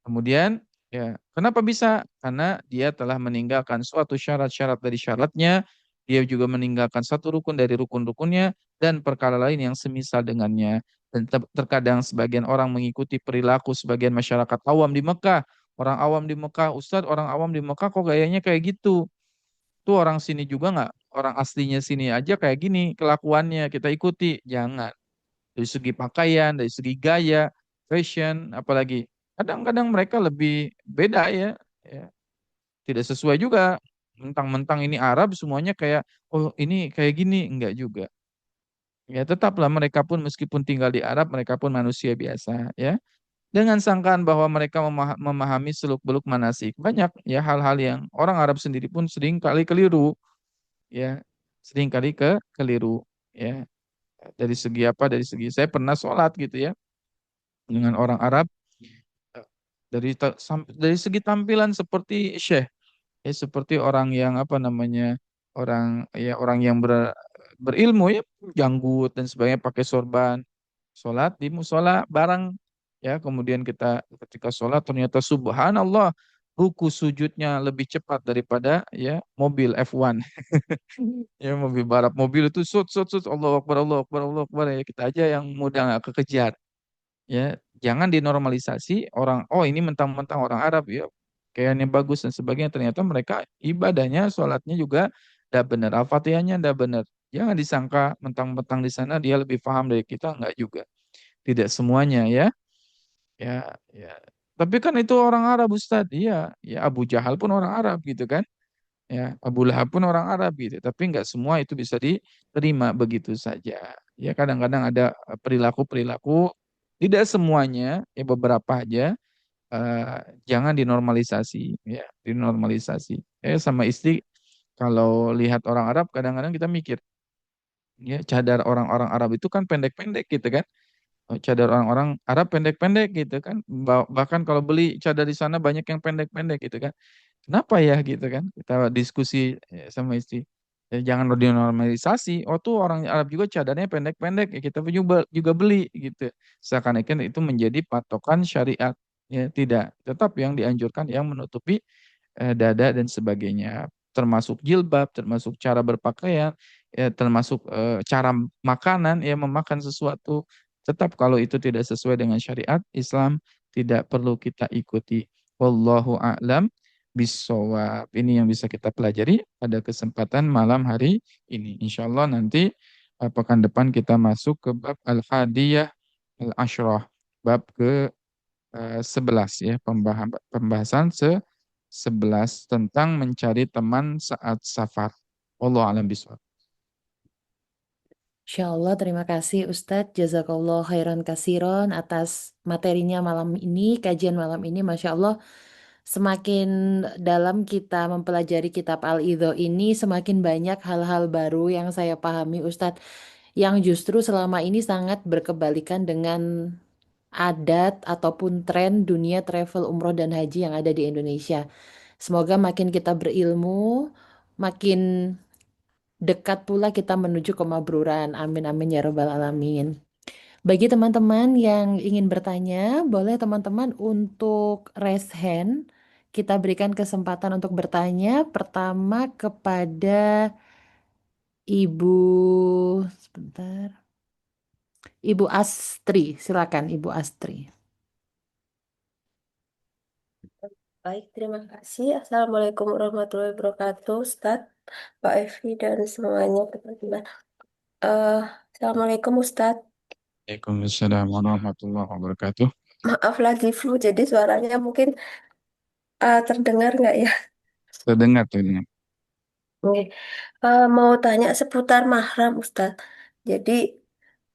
Kemudian, ya, kenapa bisa? Karena dia telah meninggalkan suatu syarat-syarat dari syaratnya, dia juga meninggalkan satu rukun dari rukun-rukunnya, dan perkara lain yang semisal dengannya. Dan terkadang sebagian orang mengikuti perilaku sebagian masyarakat awam di Mekah. Orang awam di Mekah, Ustadz, orang awam di Mekah kok gayanya kayak gitu? Tuh orang sini juga nggak? Orang aslinya sini aja kayak gini kelakuannya, kita ikuti. Jangan. Dari segi pakaian, dari segi gaya, fashion, apalagi kadang-kadang mereka lebih beda ya, ya. Tidak sesuai juga. Mentang-mentang ini Arab semuanya kayak oh ini kayak gini, enggak juga. Ya tetaplah mereka pun meskipun tinggal di Arab, mereka pun manusia biasa ya. Dengan sangkaan bahwa mereka memahami seluk-beluk manasik. Banyak ya hal-hal yang orang Arab sendiri pun sering kali keliru ya. Sering kali keliru ya. Dari segi apa? Dari segi saya pernah sholat gitu ya dengan orang Arab dari segi tampilan seperti syekh ya seperti orang yang apa namanya orang yang berilmu ya janggut dan sebagainya pakai sorban sholat di musola bareng ya kemudian kita ketika sholat ternyata subhanallah ruku sujudnya lebih cepat daripada ya mobil F1 ya mobil balap mobil itu sut sut sut Allah Akbar Allah Akbar Allah Akbar ya kita aja yang mudah nggak kekejar ya jangan dinormalisasi orang oh ini mentang-mentang orang Arab ya kayaknya bagus dan sebagainya ternyata mereka ibadahnya sholatnya juga tidak benar al-fatihahnya tidak benar jangan disangka mentang-mentang di sana dia lebih paham dari kita enggak juga tidak semuanya ya ya ya tapi kan itu orang Arab Ustadz iya ya Abu Jahal pun orang Arab gitu kan ya Abu Lahab pun orang Arab gitu tapi enggak semua itu bisa diterima begitu saja ya kadang-kadang ada perilaku-perilaku tidak semuanya ya beberapa aja eh, jangan dinormalisasi ya dinormalisasi sama istri kalau lihat orang Arab kadang-kadang kita mikir ya cadar orang-orang Arab itu kan pendek-pendek gitu kan. Cadar orang-orang Arab pendek-pendek gitu kan bahkan kalau beli cadar di sana banyak yang pendek-pendek gitu kan. Kenapa ya gitu kan? Kita diskusi sama istri. Ya, jangan dinormalisasi. Oh tuh orang Arab juga cadarnya pendek-pendek ya kita pun juga beli gitu. Seakan-akan itu menjadi patokan syariat. Ya tidak. Tetap yang dianjurkan yang menutupi dada dan sebagainya. Termasuk jilbab, termasuk cara berpakaian, ya, termasuk cara makanan, ya memakan sesuatu. Tetap kalau itu tidak sesuai dengan syariat Islam tidak perlu kita ikuti. Wallahu a'lam bisawab. Ini yang bisa kita pelajari pada kesempatan malam hari ini. Insya Allah nanti pekan depan kita masuk ke bab al-hadiyah al-ashrah. Bab ke 11 ya, pembahasan 11 tentang mencari teman saat safar. Allah alam biswab. Insya Allah, terima kasih Ustadz. Jazakallah khairan kasiron atas materinya malam ini, kajian malam ini. Masya Allah, semakin dalam kita mempelajari kitab Al-Idho ini, semakin banyak hal-hal baru yang saya pahami Ustadz, yang justru selama ini sangat berkebalikan dengan adat ataupun tren dunia travel umroh dan haji yang ada di Indonesia. Semoga makin kita berilmu, makin dekat pula kita menuju kemabruran. Amin amin ya robbal alamin. Bagi teman-teman yang ingin bertanya, boleh teman-teman untuk raise hand. Kita berikan kesempatan untuk bertanya. Pertama kepada Ibu, sebentar, Ibu Astri. Silakan Ibu Astri. Baik, terima kasih. Assalamualaikum warahmatullahi wabarakatuh, Ustadz, Pak Evi, dan semuanya teman-teman. Eh, Assalamualaikum Ustadz. Waalaikumsalam warahmatullahi wabarakatuh. Maaf lagi flu, jadi suaranya mungkin terdengar nggak ya? Terdengar, terdengar. Oke. Mau tanya seputar mahram Ustadz. Jadi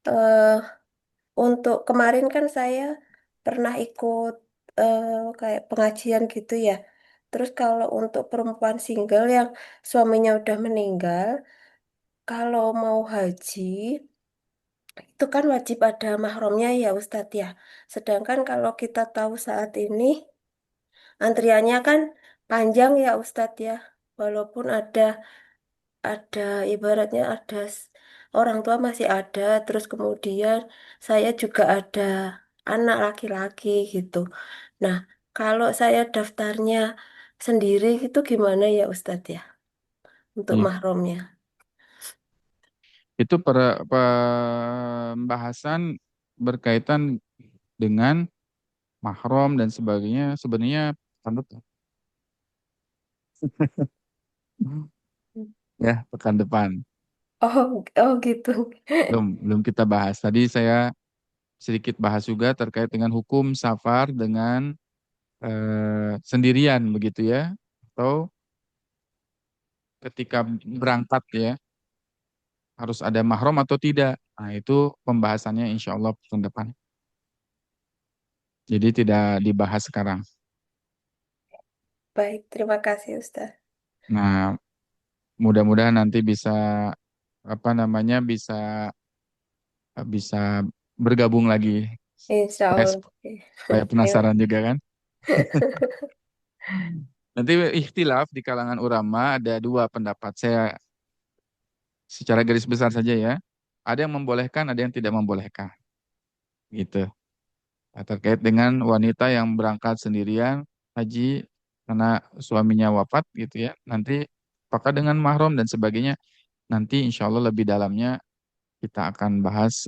eh, untuk kemarin kan saya pernah ikut eh, kayak pengajian gitu ya. Terus kalau untuk perempuan single yang suaminya udah meninggal, kalau mau haji itu kan wajib ada mahramnya ya Ustadz ya. Sedangkan kalau kita tahu saat ini antriannya kan panjang ya Ustadz ya. Walaupun ada ibaratnya orang tua masih ada, terus kemudian saya juga ada anak laki-laki gitu. Nah, kalau saya daftarnya sendiri itu gimana ya Ustadz ya untuk Iya. mahramnya? Itu pembahasan berkaitan dengan mahram dan sebagainya sebenarnya pekan depan. Ya, pekan depan. Oh, oh gitu. Belum, belum kita bahas. Tadi saya sedikit bahas juga terkait dengan hukum safar dengan sendirian begitu ya. Atau ketika berangkat ya, harus ada mahram atau tidak. Nah, itu pembahasannya insya Allah pekan depan. Jadi tidak dibahas sekarang. Baik, terima kasih Ustadz. Nah, mudah-mudahan nanti bisa apa namanya bisa bisa bergabung lagi. Insya Saya Allah. supaya Terima. penasaran juga kan. Nanti ikhtilaf di kalangan ulama ada dua pendapat. Saya secara garis besar saja ya. Ada yang membolehkan, ada yang tidak membolehkan. Gitu. Nah, terkait dengan wanita yang berangkat sendirian haji karena suaminya wafat gitu ya. Nanti apakah dengan mahram dan sebagainya. Nanti insya Allah lebih dalamnya kita akan bahas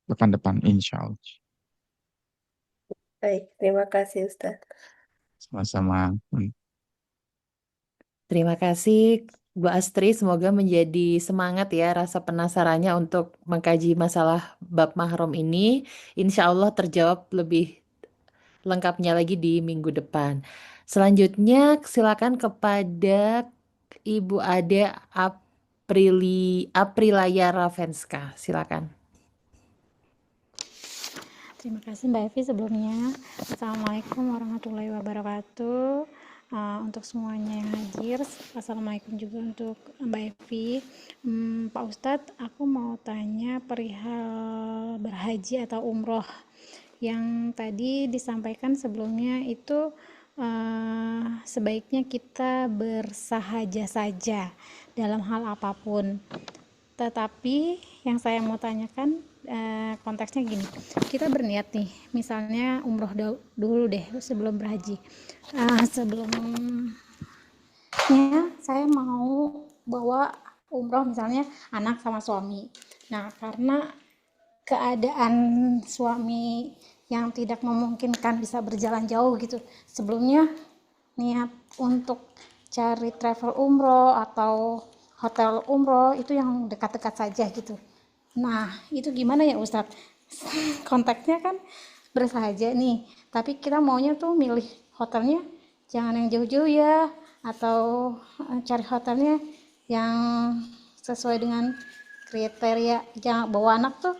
pekan depan insya Allah. Baik, terima kasih Ustadz. Sama-sama. Terima kasih Bu Astri, semoga menjadi semangat ya rasa penasarannya untuk mengkaji masalah bab mahram ini. Insya Allah terjawab lebih lengkapnya lagi di minggu depan. Selanjutnya silakan kepada Ibu Ade Aprilaya Ravenska. Silakan. Terima kasih Mbak Evi sebelumnya. Assalamualaikum warahmatullahi wabarakatuh. Untuk semuanya yang hadir, Assalamualaikum juga untuk Mbak Evi. Pak Ustadz, aku mau tanya perihal berhaji atau umroh yang tadi disampaikan sebelumnya itu sebaiknya kita bersahaja saja dalam hal apapun. Tetapi yang saya mau tanyakan konteksnya gini, kita berniat nih, misalnya umroh dulu deh sebelum berhaji. Sebelumnya saya mau bawa umroh misalnya anak sama suami. Nah, karena keadaan suami yang tidak memungkinkan bisa berjalan jauh gitu, sebelumnya niat untuk cari travel umroh atau hotel umroh itu yang dekat-dekat saja gitu. Nah, itu gimana ya Ustadz? Kontaknya kan bersahaja nih, tapi kita maunya tuh milih hotelnya jangan yang jauh-jauh ya, atau cari hotelnya yang sesuai dengan kriteria. Jangan bawa anak tuh,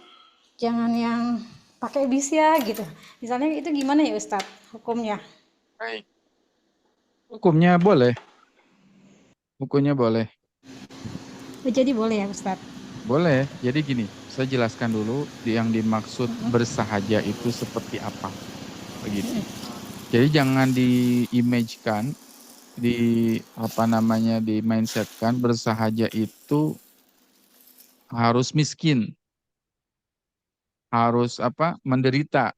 jangan yang pakai bis ya gitu. Misalnya itu gimana ya Ustadz hukumnya? Baik. Hukumnya boleh. Hukumnya boleh. Jadi boleh ya Ustadz? Boleh. Jadi gini, saya jelaskan dulu yang dimaksud bersahaja itu seperti apa. Begitu. Jadi jangan di-image-kan, di apa namanya, di mindset-kan bersahaja itu harus miskin, harus apa? Menderita,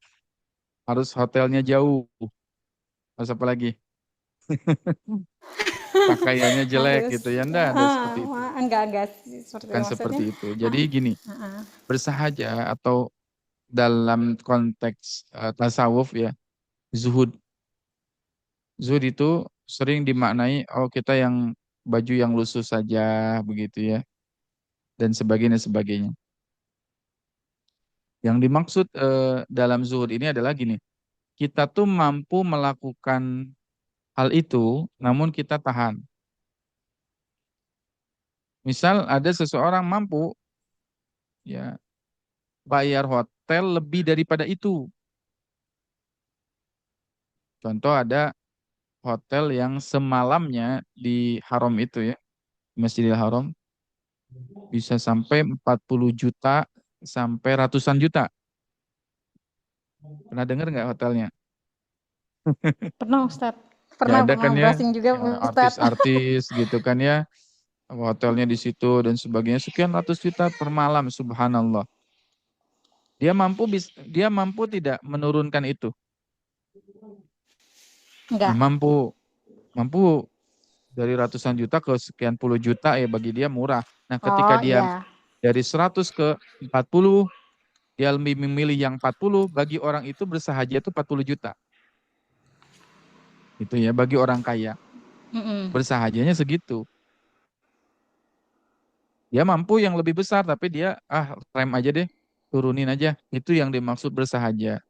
harus hotelnya jauh, harus apa lagi? Pakaiannya jelek Harus gitu ya. Enggak seperti itu. enggak seperti itu Bukan maksudnya. seperti itu. Jadi gini, bersahaja atau dalam konteks tasawuf ya, zuhud. Zuhud itu sering dimaknai oh kita yang baju yang lusuh saja begitu ya. dan sebagainya. Yang dimaksud dalam zuhud ini adalah gini, kita tuh mampu melakukan hal itu, namun kita tahan. Misal ada seseorang mampu ya bayar hotel lebih daripada itu. Contoh ada hotel yang semalamnya di Haram itu ya, Masjidil Haram bisa sampai 40 juta sampai ratusan juta. Pernah dengar nggak hotelnya? Pernah Ustadz. Ya Pernah ada pernah kan ya, browsing juga ya Ustadz. artis-artis gitu kan ya, hotelnya di situ dan sebagainya sekian ratus juta per malam, subhanallah. Dia mampu tidak menurunkan itu? Nah, Enggak. mampu dari ratusan juta ke sekian puluh juta ya bagi dia murah. Nah, ketika Oh dia iya. dari 100 ke 40, dia lebih memilih yang 40, bagi orang itu bersahaja itu 40 juta. Itu ya bagi orang kaya. Mm-mm. Bersahajanya segitu. Dia mampu yang lebih besar tapi dia rem aja deh, turunin aja. Itu yang dimaksud bersahaja.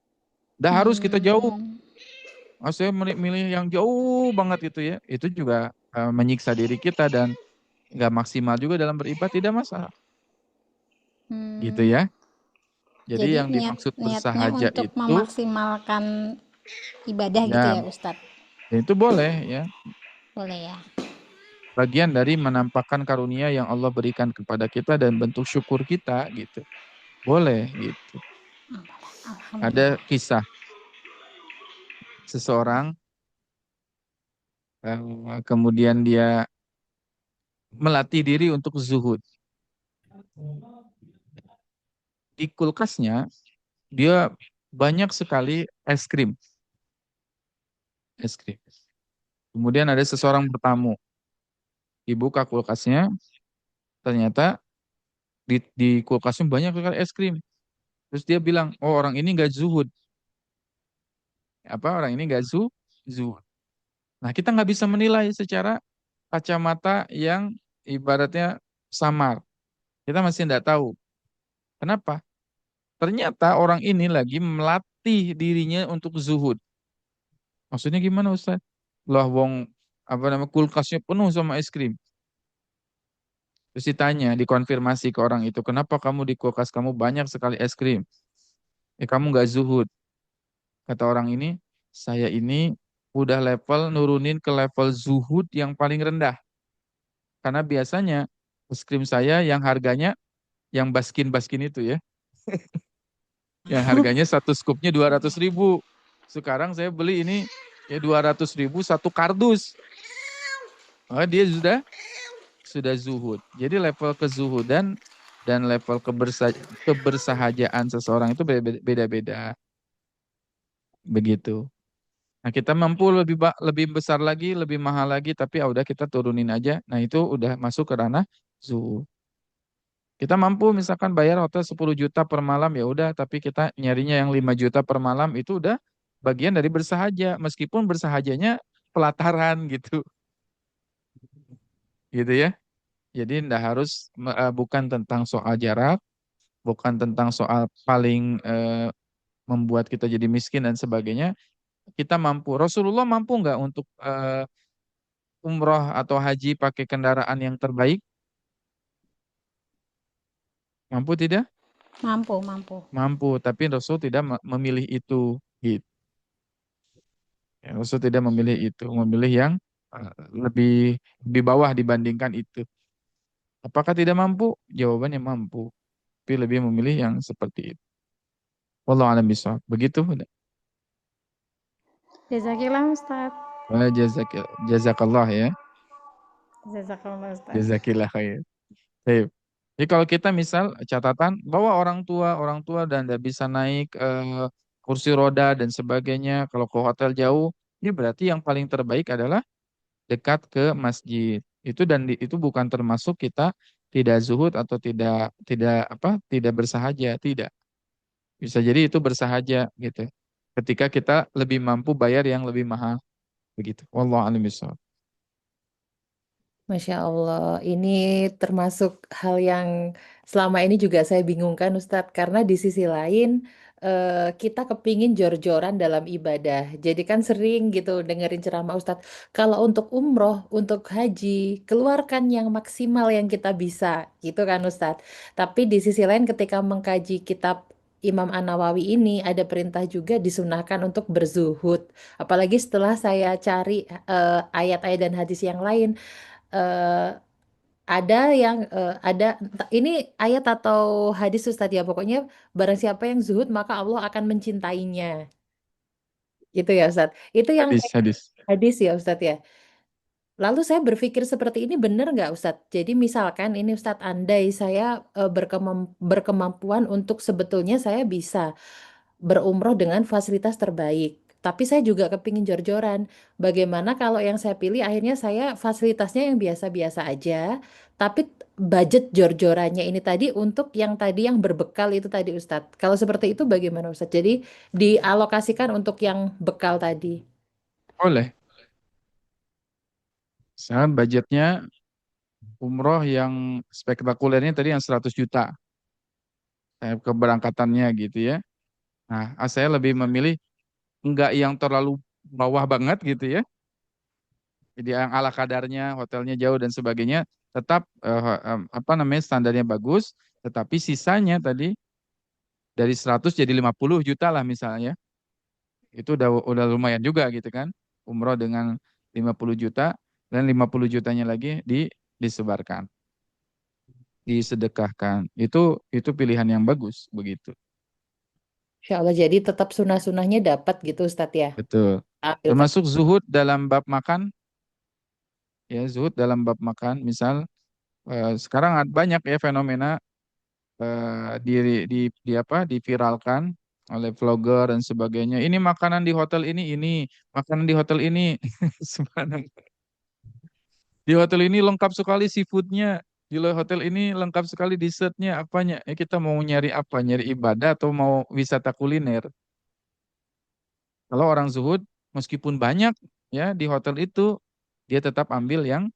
Dah harus kita jauh. Hmm. Saya milih yang jauh banget itu ya. Itu juga menyiksa diri kita dan nggak maksimal juga dalam beribadah, tidak masalah. Gitu Hmm. ya. Jadi Jadi yang dimaksud niatnya bersahaja untuk itu memaksimalkan ibadah gitu ya, ya Ustadz. ya itu boleh ya. Boleh ya. Bagian dari menampakkan karunia yang Allah berikan kepada kita dan bentuk syukur kita gitu. Boleh gitu. Ada Alhamdulillah. kisah seseorang kemudian dia melatih diri untuk zuhud. Di kulkasnya dia banyak sekali es krim. Es krim. Kemudian ada seseorang bertamu. Dibuka kulkasnya, ternyata di kulkasnya banyak sekali es krim. Terus dia bilang, oh orang ini nggak zuhud. Orang ini nggak zuhud. Nah kita nggak bisa menilai secara kacamata yang ibaratnya samar. Kita masih nggak tahu. Kenapa? Ternyata orang ini lagi melatih dirinya untuk zuhud. Maksudnya gimana Ustaz? Lah wong kulkasnya penuh sama es krim. Terus ditanya, dikonfirmasi ke orang itu, kenapa kamu di kulkas kamu banyak sekali es krim? Kamu nggak zuhud. Kata orang ini, saya ini udah level nurunin ke level zuhud yang paling rendah. Karena biasanya es krim saya yang harganya, yang baskin-baskin itu ya, yang harganya satu skupnya 200.000. Sekarang saya beli ini ya 200.000 satu kardus. Oh, dia sudah zuhud. Jadi level kezuhudan dan level kebersahajaan seseorang itu beda-beda. Begitu. Nah, kita mampu lebih besar lagi, lebih mahal lagi, tapi ya udah kita turunin aja. Nah, itu udah masuk ke ranah zuhud. Kita mampu misalkan bayar hotel 10 juta per malam ya udah, tapi kita nyarinya yang 5 juta per malam itu udah bagian dari bersahaja, meskipun bersahajanya pelataran gitu. Gitu ya. Jadi ndak harus bukan tentang soal jarak, bukan tentang soal paling membuat kita jadi miskin dan sebagainya. Kita mampu. Rasulullah mampu nggak untuk umroh atau haji pakai kendaraan yang terbaik? Mampu tidak? Mampu, mampu. Mampu, tapi Rasul tidak memilih itu. Gitu. Ya, Rasul tidak memilih itu, memilih yang lebih lebih bawah dibandingkan itu. Apakah tidak mampu? Jawabannya mampu, tapi lebih memilih yang seperti itu. Wallahu a'lam bishawab. Begitu. Jazakillah Ustadz. Jazakallah ya. Jazakallah Ustadz. Jazakillah khair. Baik. Jadi kalau kita misal catatan bahwa orang tua dan tidak bisa naik kursi roda dan sebagainya, kalau ke hotel jauh, ini berarti yang paling terbaik adalah dekat ke masjid. Itu itu bukan termasuk kita tidak zuhud atau tidak bersahaja, tidak. Bisa jadi itu bersahaja gitu. Ketika kita lebih mampu bayar yang lebih mahal begitu. Wallahu a'lam bishawab. Masya Allah, ini termasuk hal yang selama ini juga saya bingungkan Ustadz, karena di sisi lain kita kepingin jor-joran dalam ibadah. Jadi kan sering gitu dengerin ceramah Ustadz, kalau untuk umroh, untuk haji, keluarkan yang maksimal yang kita bisa, gitu kan Ustadz. Tapi di sisi lain ketika mengkaji kitab Imam An-Nawawi ini ada perintah juga disunahkan untuk berzuhud. Apalagi setelah saya cari ayat-ayat dan hadis yang lain, eh, ada yang ini ayat atau hadis Ustadz ya, pokoknya barang siapa yang zuhud maka Allah akan mencintainya, gitu ya Ustadz, itu yang Hadis, kayak hadis. hadis ya Ustadz ya. Lalu saya berpikir seperti ini benar nggak Ustadz? Jadi misalkan ini Ustadz, andai saya berkemampuan untuk sebetulnya saya bisa berumroh dengan fasilitas terbaik. Tapi saya juga kepingin jor-joran. Bagaimana kalau yang saya pilih akhirnya saya fasilitasnya yang biasa-biasa aja, tapi budget jor-jorannya ini tadi untuk yang tadi yang berbekal itu tadi Ustadz. Kalau seperti itu bagaimana Ustadz? Jadi dialokasikan untuk yang bekal tadi. Boleh. Misalnya budgetnya umroh yang spektakulernya tadi yang 100 juta. Keberangkatannya gitu ya. Nah, saya lebih memilih enggak yang terlalu bawah banget gitu ya. Jadi yang ala kadarnya, hotelnya jauh dan sebagainya, tetap apa namanya standarnya bagus, tetapi sisanya tadi dari 100 jadi 50 juta lah misalnya. Itu udah lumayan juga gitu kan. Umroh dengan 50 juta dan 50 jutanya lagi disebarkan, disedekahkan. Itu pilihan yang bagus begitu. Insya Allah jadi tetap sunah-sunahnya dapat gitu Ustadz ya. Betul. Ambil Termasuk zuhud dalam bab makan, ya zuhud dalam bab makan. Misal sekarang banyak ya fenomena di apa diviralkan oleh vlogger dan sebagainya. Ini makanan di hotel ini makanan di hotel ini. Subhanallah. Di hotel ini lengkap sekali seafoodnya. Di hotel ini lengkap sekali dessertnya, apanya. Kita mau nyari apa? Nyari ibadah atau mau wisata kuliner? Kalau orang zuhud, meskipun banyak ya di hotel itu, dia tetap ambil yang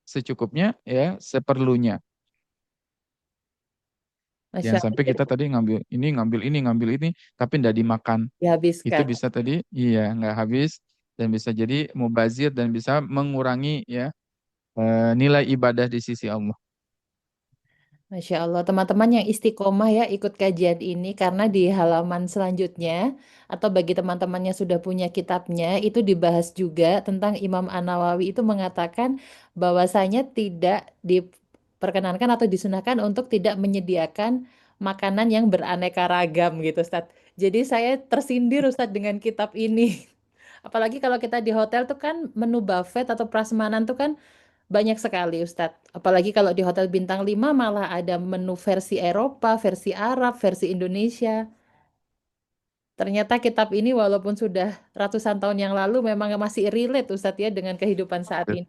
secukupnya ya, seperlunya. Masya Jangan Allah sampai jadi kita tadi ngambil ini, tapi tidak dimakan. Itu dihabiskan. bisa tadi, iya, nggak habis dan bisa jadi mubazir dan bisa mengurangi ya nilai ibadah di sisi Allah. Masya Allah, teman-teman yang istiqomah ya ikut kajian ini, karena di halaman selanjutnya atau bagi teman-teman yang sudah punya kitabnya itu dibahas juga tentang Imam An-Nawawi itu mengatakan bahwasanya tidak diperkenankan atau disunahkan untuk tidak menyediakan makanan yang beraneka ragam gitu Ustaz. Jadi saya tersindir Ustaz dengan kitab ini. Apalagi kalau kita di hotel tuh kan menu buffet atau prasmanan tuh kan banyak sekali Ustadz. Apalagi kalau di Hotel Bintang 5 malah ada menu versi Eropa, versi Arab, versi Indonesia. Ternyata kitab ini walaupun sudah ratusan tahun yang lalu memang masih relate Ustadz ya dengan kehidupan saat ini.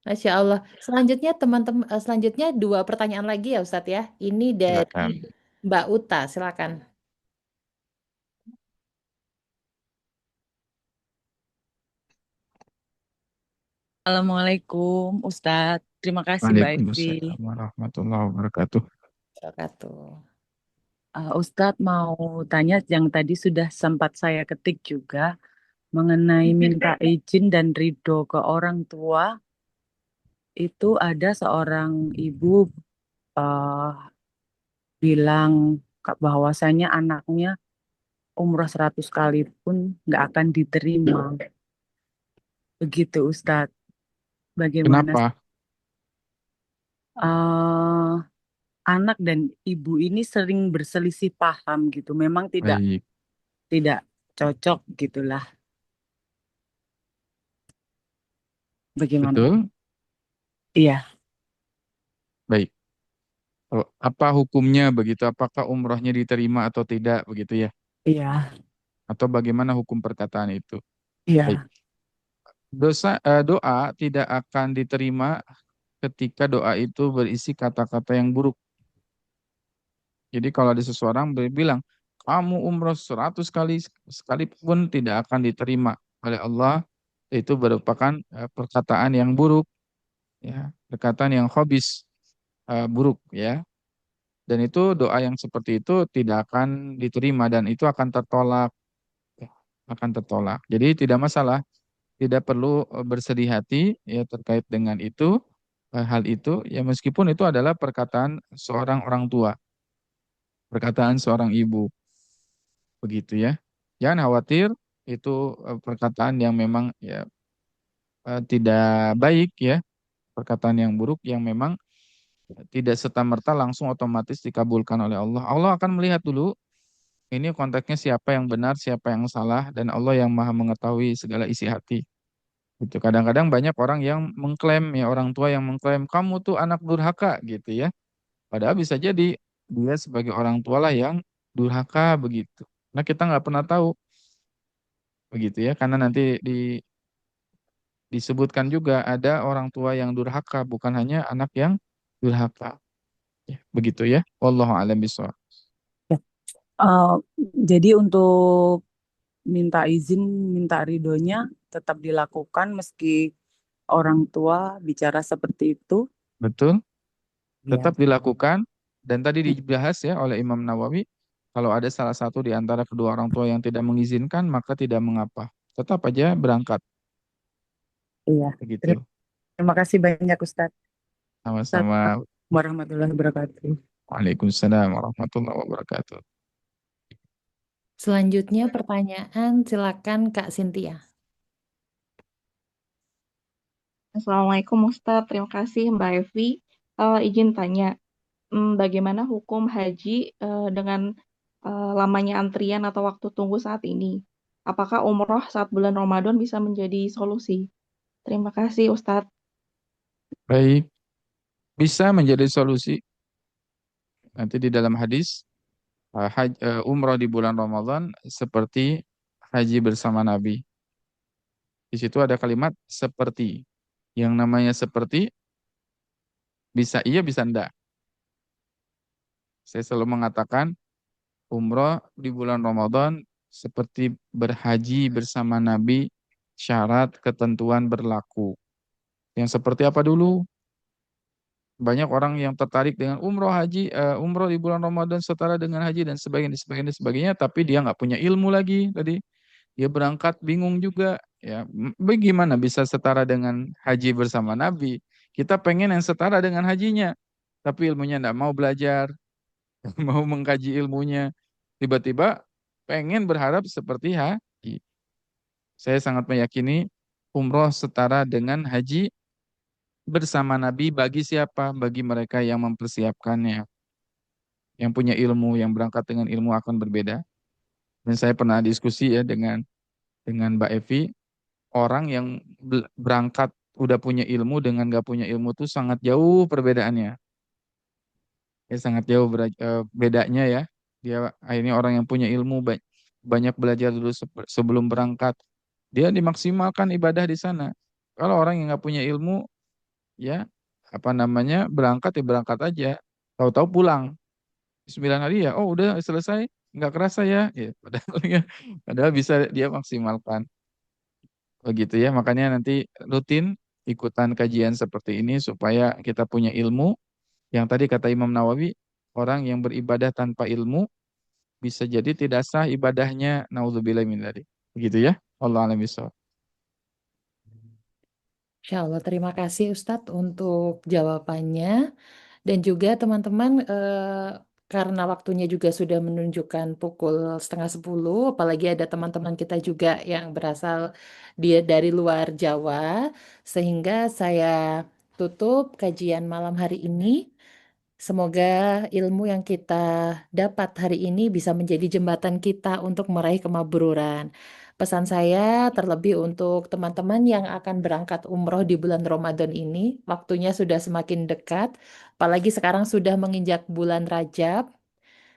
Masya Allah. Selanjutnya teman-teman, selanjutnya dua pertanyaan lagi ya Ustadz ya. Ini dari Silakan. Mbak Uta, silakan. Assalamualaikum Ustadz, terima kasih Mbak Evi. Waalaikumsalam warahmatullahi wabarakatuh. Wabarakatuh. Ustadz mau tanya yang tadi sudah sempat saya ketik juga mengenai minta izin dan ridho ke orang tua. Itu ada seorang ibu eh, bilang bahwasanya anaknya umroh 100 kali pun nggak akan diterima. Begitu Ustadz, bagaimana Kenapa? eh, anak dan ibu ini sering berselisih paham gitu. Memang tidak Baik, tidak cocok gitulah. Bagaimana? betul. Iya, Baik. Apa hukumnya begitu? Apakah umrohnya diterima atau tidak begitu ya? iya, Atau bagaimana hukum perkataan itu? Baik. iya, Doa tidak akan diterima ketika doa itu berisi kata-kata yang buruk. Jadi kalau ada seseorang bilang, kamu umroh 100 kali sekalipun tidak akan diterima oleh Allah, itu merupakan perkataan yang buruk. ya, perkataan yang khabis, buruk ya. Dan itu doa yang seperti itu tidak akan diterima dan itu akan tertolak, ya, akan tertolak. Jadi tidak masalah, tidak perlu bersedih hati ya terkait dengan itu, hal itu ya meskipun itu adalah perkataan seorang orang tua, perkataan seorang ibu begitu ya. Jangan khawatir itu perkataan yang memang ya tidak baik ya, perkataan yang buruk yang memang tidak serta-merta langsung otomatis dikabulkan oleh Allah. Allah akan melihat dulu ini konteksnya siapa yang benar, siapa yang salah, dan Allah yang maha mengetahui segala isi hati. Gitu. Kadang-kadang banyak orang yang mengklaim, ya orang tua yang mengklaim, kamu tuh anak durhaka gitu ya. Padahal bisa jadi dia sebagai orang tua lah yang durhaka begitu. Nah kita nggak pernah tahu begitu ya, karena nanti disebutkan juga ada orang tua yang durhaka, bukan hanya anak yang durhaka. Ya, begitu ya. Wallahu a'lam bishawab. Ya. Eh, jadi untuk minta izin, minta ridhonya tetap dilakukan meski orang tua bicara seperti itu. Betul? Ya. Tetap dilakukan dan tadi dibahas ya oleh Imam Nawawi kalau ada salah satu di antara kedua orang tua yang tidak mengizinkan maka tidak mengapa tetap aja berangkat Iya. begitu. Terima kasih banyak Ustadz. Sama-sama. Assalamualaikum warahmatullahi wabarakatuh. Waalaikumsalam warahmatullahi wabarakatuh. Selanjutnya pertanyaan silakan Kak Cynthia. Assalamualaikum Ustadz, terima kasih Mbak Evi. Izin tanya, bagaimana hukum haji dengan lamanya antrian atau waktu tunggu saat ini? Apakah umroh saat bulan Ramadan bisa menjadi solusi? Terima kasih Ustadz. Baik, bisa menjadi solusi nanti di dalam hadis umroh di bulan Ramadan seperti haji bersama Nabi. Di situ ada kalimat seperti. Yang namanya seperti bisa iya bisa enggak. Saya selalu mengatakan umroh di bulan Ramadan seperti berhaji bersama Nabi, syarat ketentuan berlaku. Yang seperti apa dulu? Banyak orang yang tertarik dengan umroh haji, umroh di bulan Ramadan setara dengan haji dan sebagainya, sebagainya, sebagainya, tapi dia nggak punya ilmu lagi tadi. Dia berangkat bingung juga, ya. Bagaimana bisa setara dengan haji bersama Nabi? Kita pengen yang setara dengan hajinya, tapi ilmunya nggak mau belajar, mau mengkaji ilmunya. Tiba-tiba pengen berharap seperti haji. Saya sangat meyakini umroh setara dengan haji bersama Nabi bagi siapa? Bagi mereka yang mempersiapkannya. Yang punya ilmu, yang berangkat dengan ilmu akan berbeda. Dan saya pernah diskusi ya dengan Mbak Evi, orang yang berangkat udah punya ilmu dengan gak punya ilmu tuh sangat jauh perbedaannya. Ya, sangat jauh bedanya ya. Dia akhirnya orang yang punya ilmu banyak belajar dulu sebelum berangkat. Dia dimaksimalkan ibadah di sana. Kalau orang yang nggak punya ilmu, ya apa namanya berangkat ya berangkat aja. Tahu-tahu pulang 9 hari ya. Oh udah selesai, nggak kerasa ya. Ya padahal ya, padahal bisa dia maksimalkan. Begitu ya. Makanya nanti rutin ikutan kajian seperti ini supaya kita punya ilmu. Yang tadi kata Imam Nawawi, orang yang beribadah tanpa ilmu bisa jadi tidak sah ibadahnya. Nauzubillah min dzalik. Begitu ya. Allah alam bisawab. Insya Allah, terima kasih Ustadz untuk jawabannya. Dan juga teman-teman, karena waktunya juga sudah menunjukkan pukul 9:30, apalagi ada teman-teman kita juga yang berasal dia dari luar Jawa, sehingga saya tutup kajian malam hari ini. Semoga ilmu yang kita dapat hari ini bisa menjadi jembatan kita untuk meraih kemakburan. Pesan saya terlebih untuk teman-teman yang akan berangkat umroh di bulan Ramadan ini, waktunya sudah semakin dekat, apalagi sekarang sudah menginjak bulan Rajab.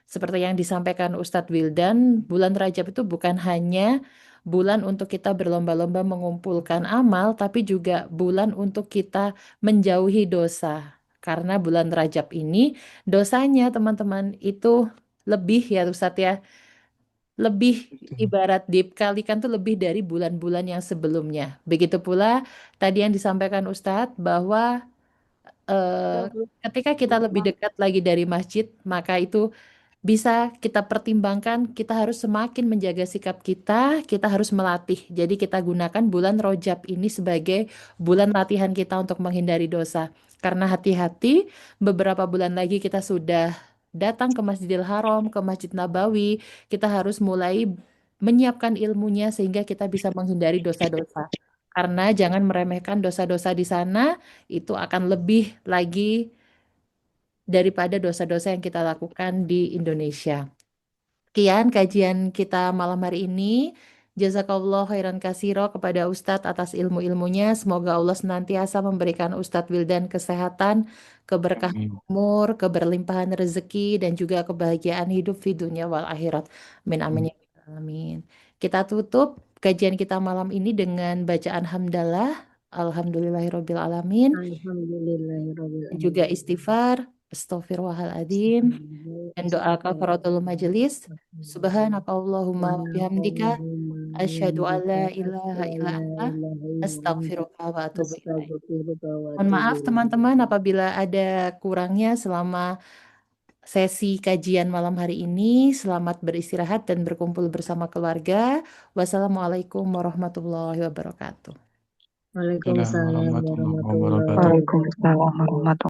Seperti yang disampaikan Ustadz Wildan, bulan Rajab itu bukan hanya bulan untuk kita berlomba-lomba mengumpulkan amal, tapi juga bulan untuk kita menjauhi dosa. Karena bulan Rajab ini dosanya teman-teman itu lebih ya Ustadz ya, lebih ibarat dikalikan tuh lebih dari bulan-bulan yang sebelumnya. Begitu pula tadi yang disampaikan Ustadz bahwa eh, ketika kita lebih dekat lagi dari masjid, maka itu bisa kita pertimbangkan, kita harus semakin menjaga sikap kita harus melatih. Jadi kita gunakan bulan Rajab ini sebagai bulan latihan kita untuk menghindari dosa. Karena hati-hati, beberapa bulan lagi kita sudah datang ke Masjidil Haram, ke Masjid Nabawi, kita harus mulai menyiapkan ilmunya sehingga kita bisa menghindari dosa-dosa. Karena jangan meremehkan dosa-dosa di sana, itu akan lebih lagi daripada dosa-dosa yang kita lakukan di Indonesia. Sekian kajian kita malam hari ini. Jazakallah khairan kasiro kepada Ustadz atas ilmu-ilmunya. Semoga Allah senantiasa memberikan Ustadz Wildan kesehatan, keberkahan Amin. umur, keberlimpahan rezeki, dan juga kebahagiaan hidup di dunia wal akhirat. Amin amin ya rabbal alamin. Kita tutup kajian kita malam ini dengan bacaan hamdalah. Alhamdulillahirabbil alamin. Dan juga Alhamdulillahirobbilalamin. istighfar, astaghfirullahaladzim, dan doa kafaratul majelis. Subhanakallahumma wa bihamdika asyhadu an la ilaha illa anta astaghfiruka wa atubu ilaik. Astagfirullah wa Mohon maaf atubu teman-teman ilaik. apabila ada kurangnya selama sesi kajian malam hari ini. Selamat beristirahat dan berkumpul bersama keluarga. Wassalamualaikum warahmatullahi wabarakatuh. Waalaikumsalam Warahmatullahi warahmatullahi wabarakatuh. Waalaikumsalam wabarakatuh. warahmatullahi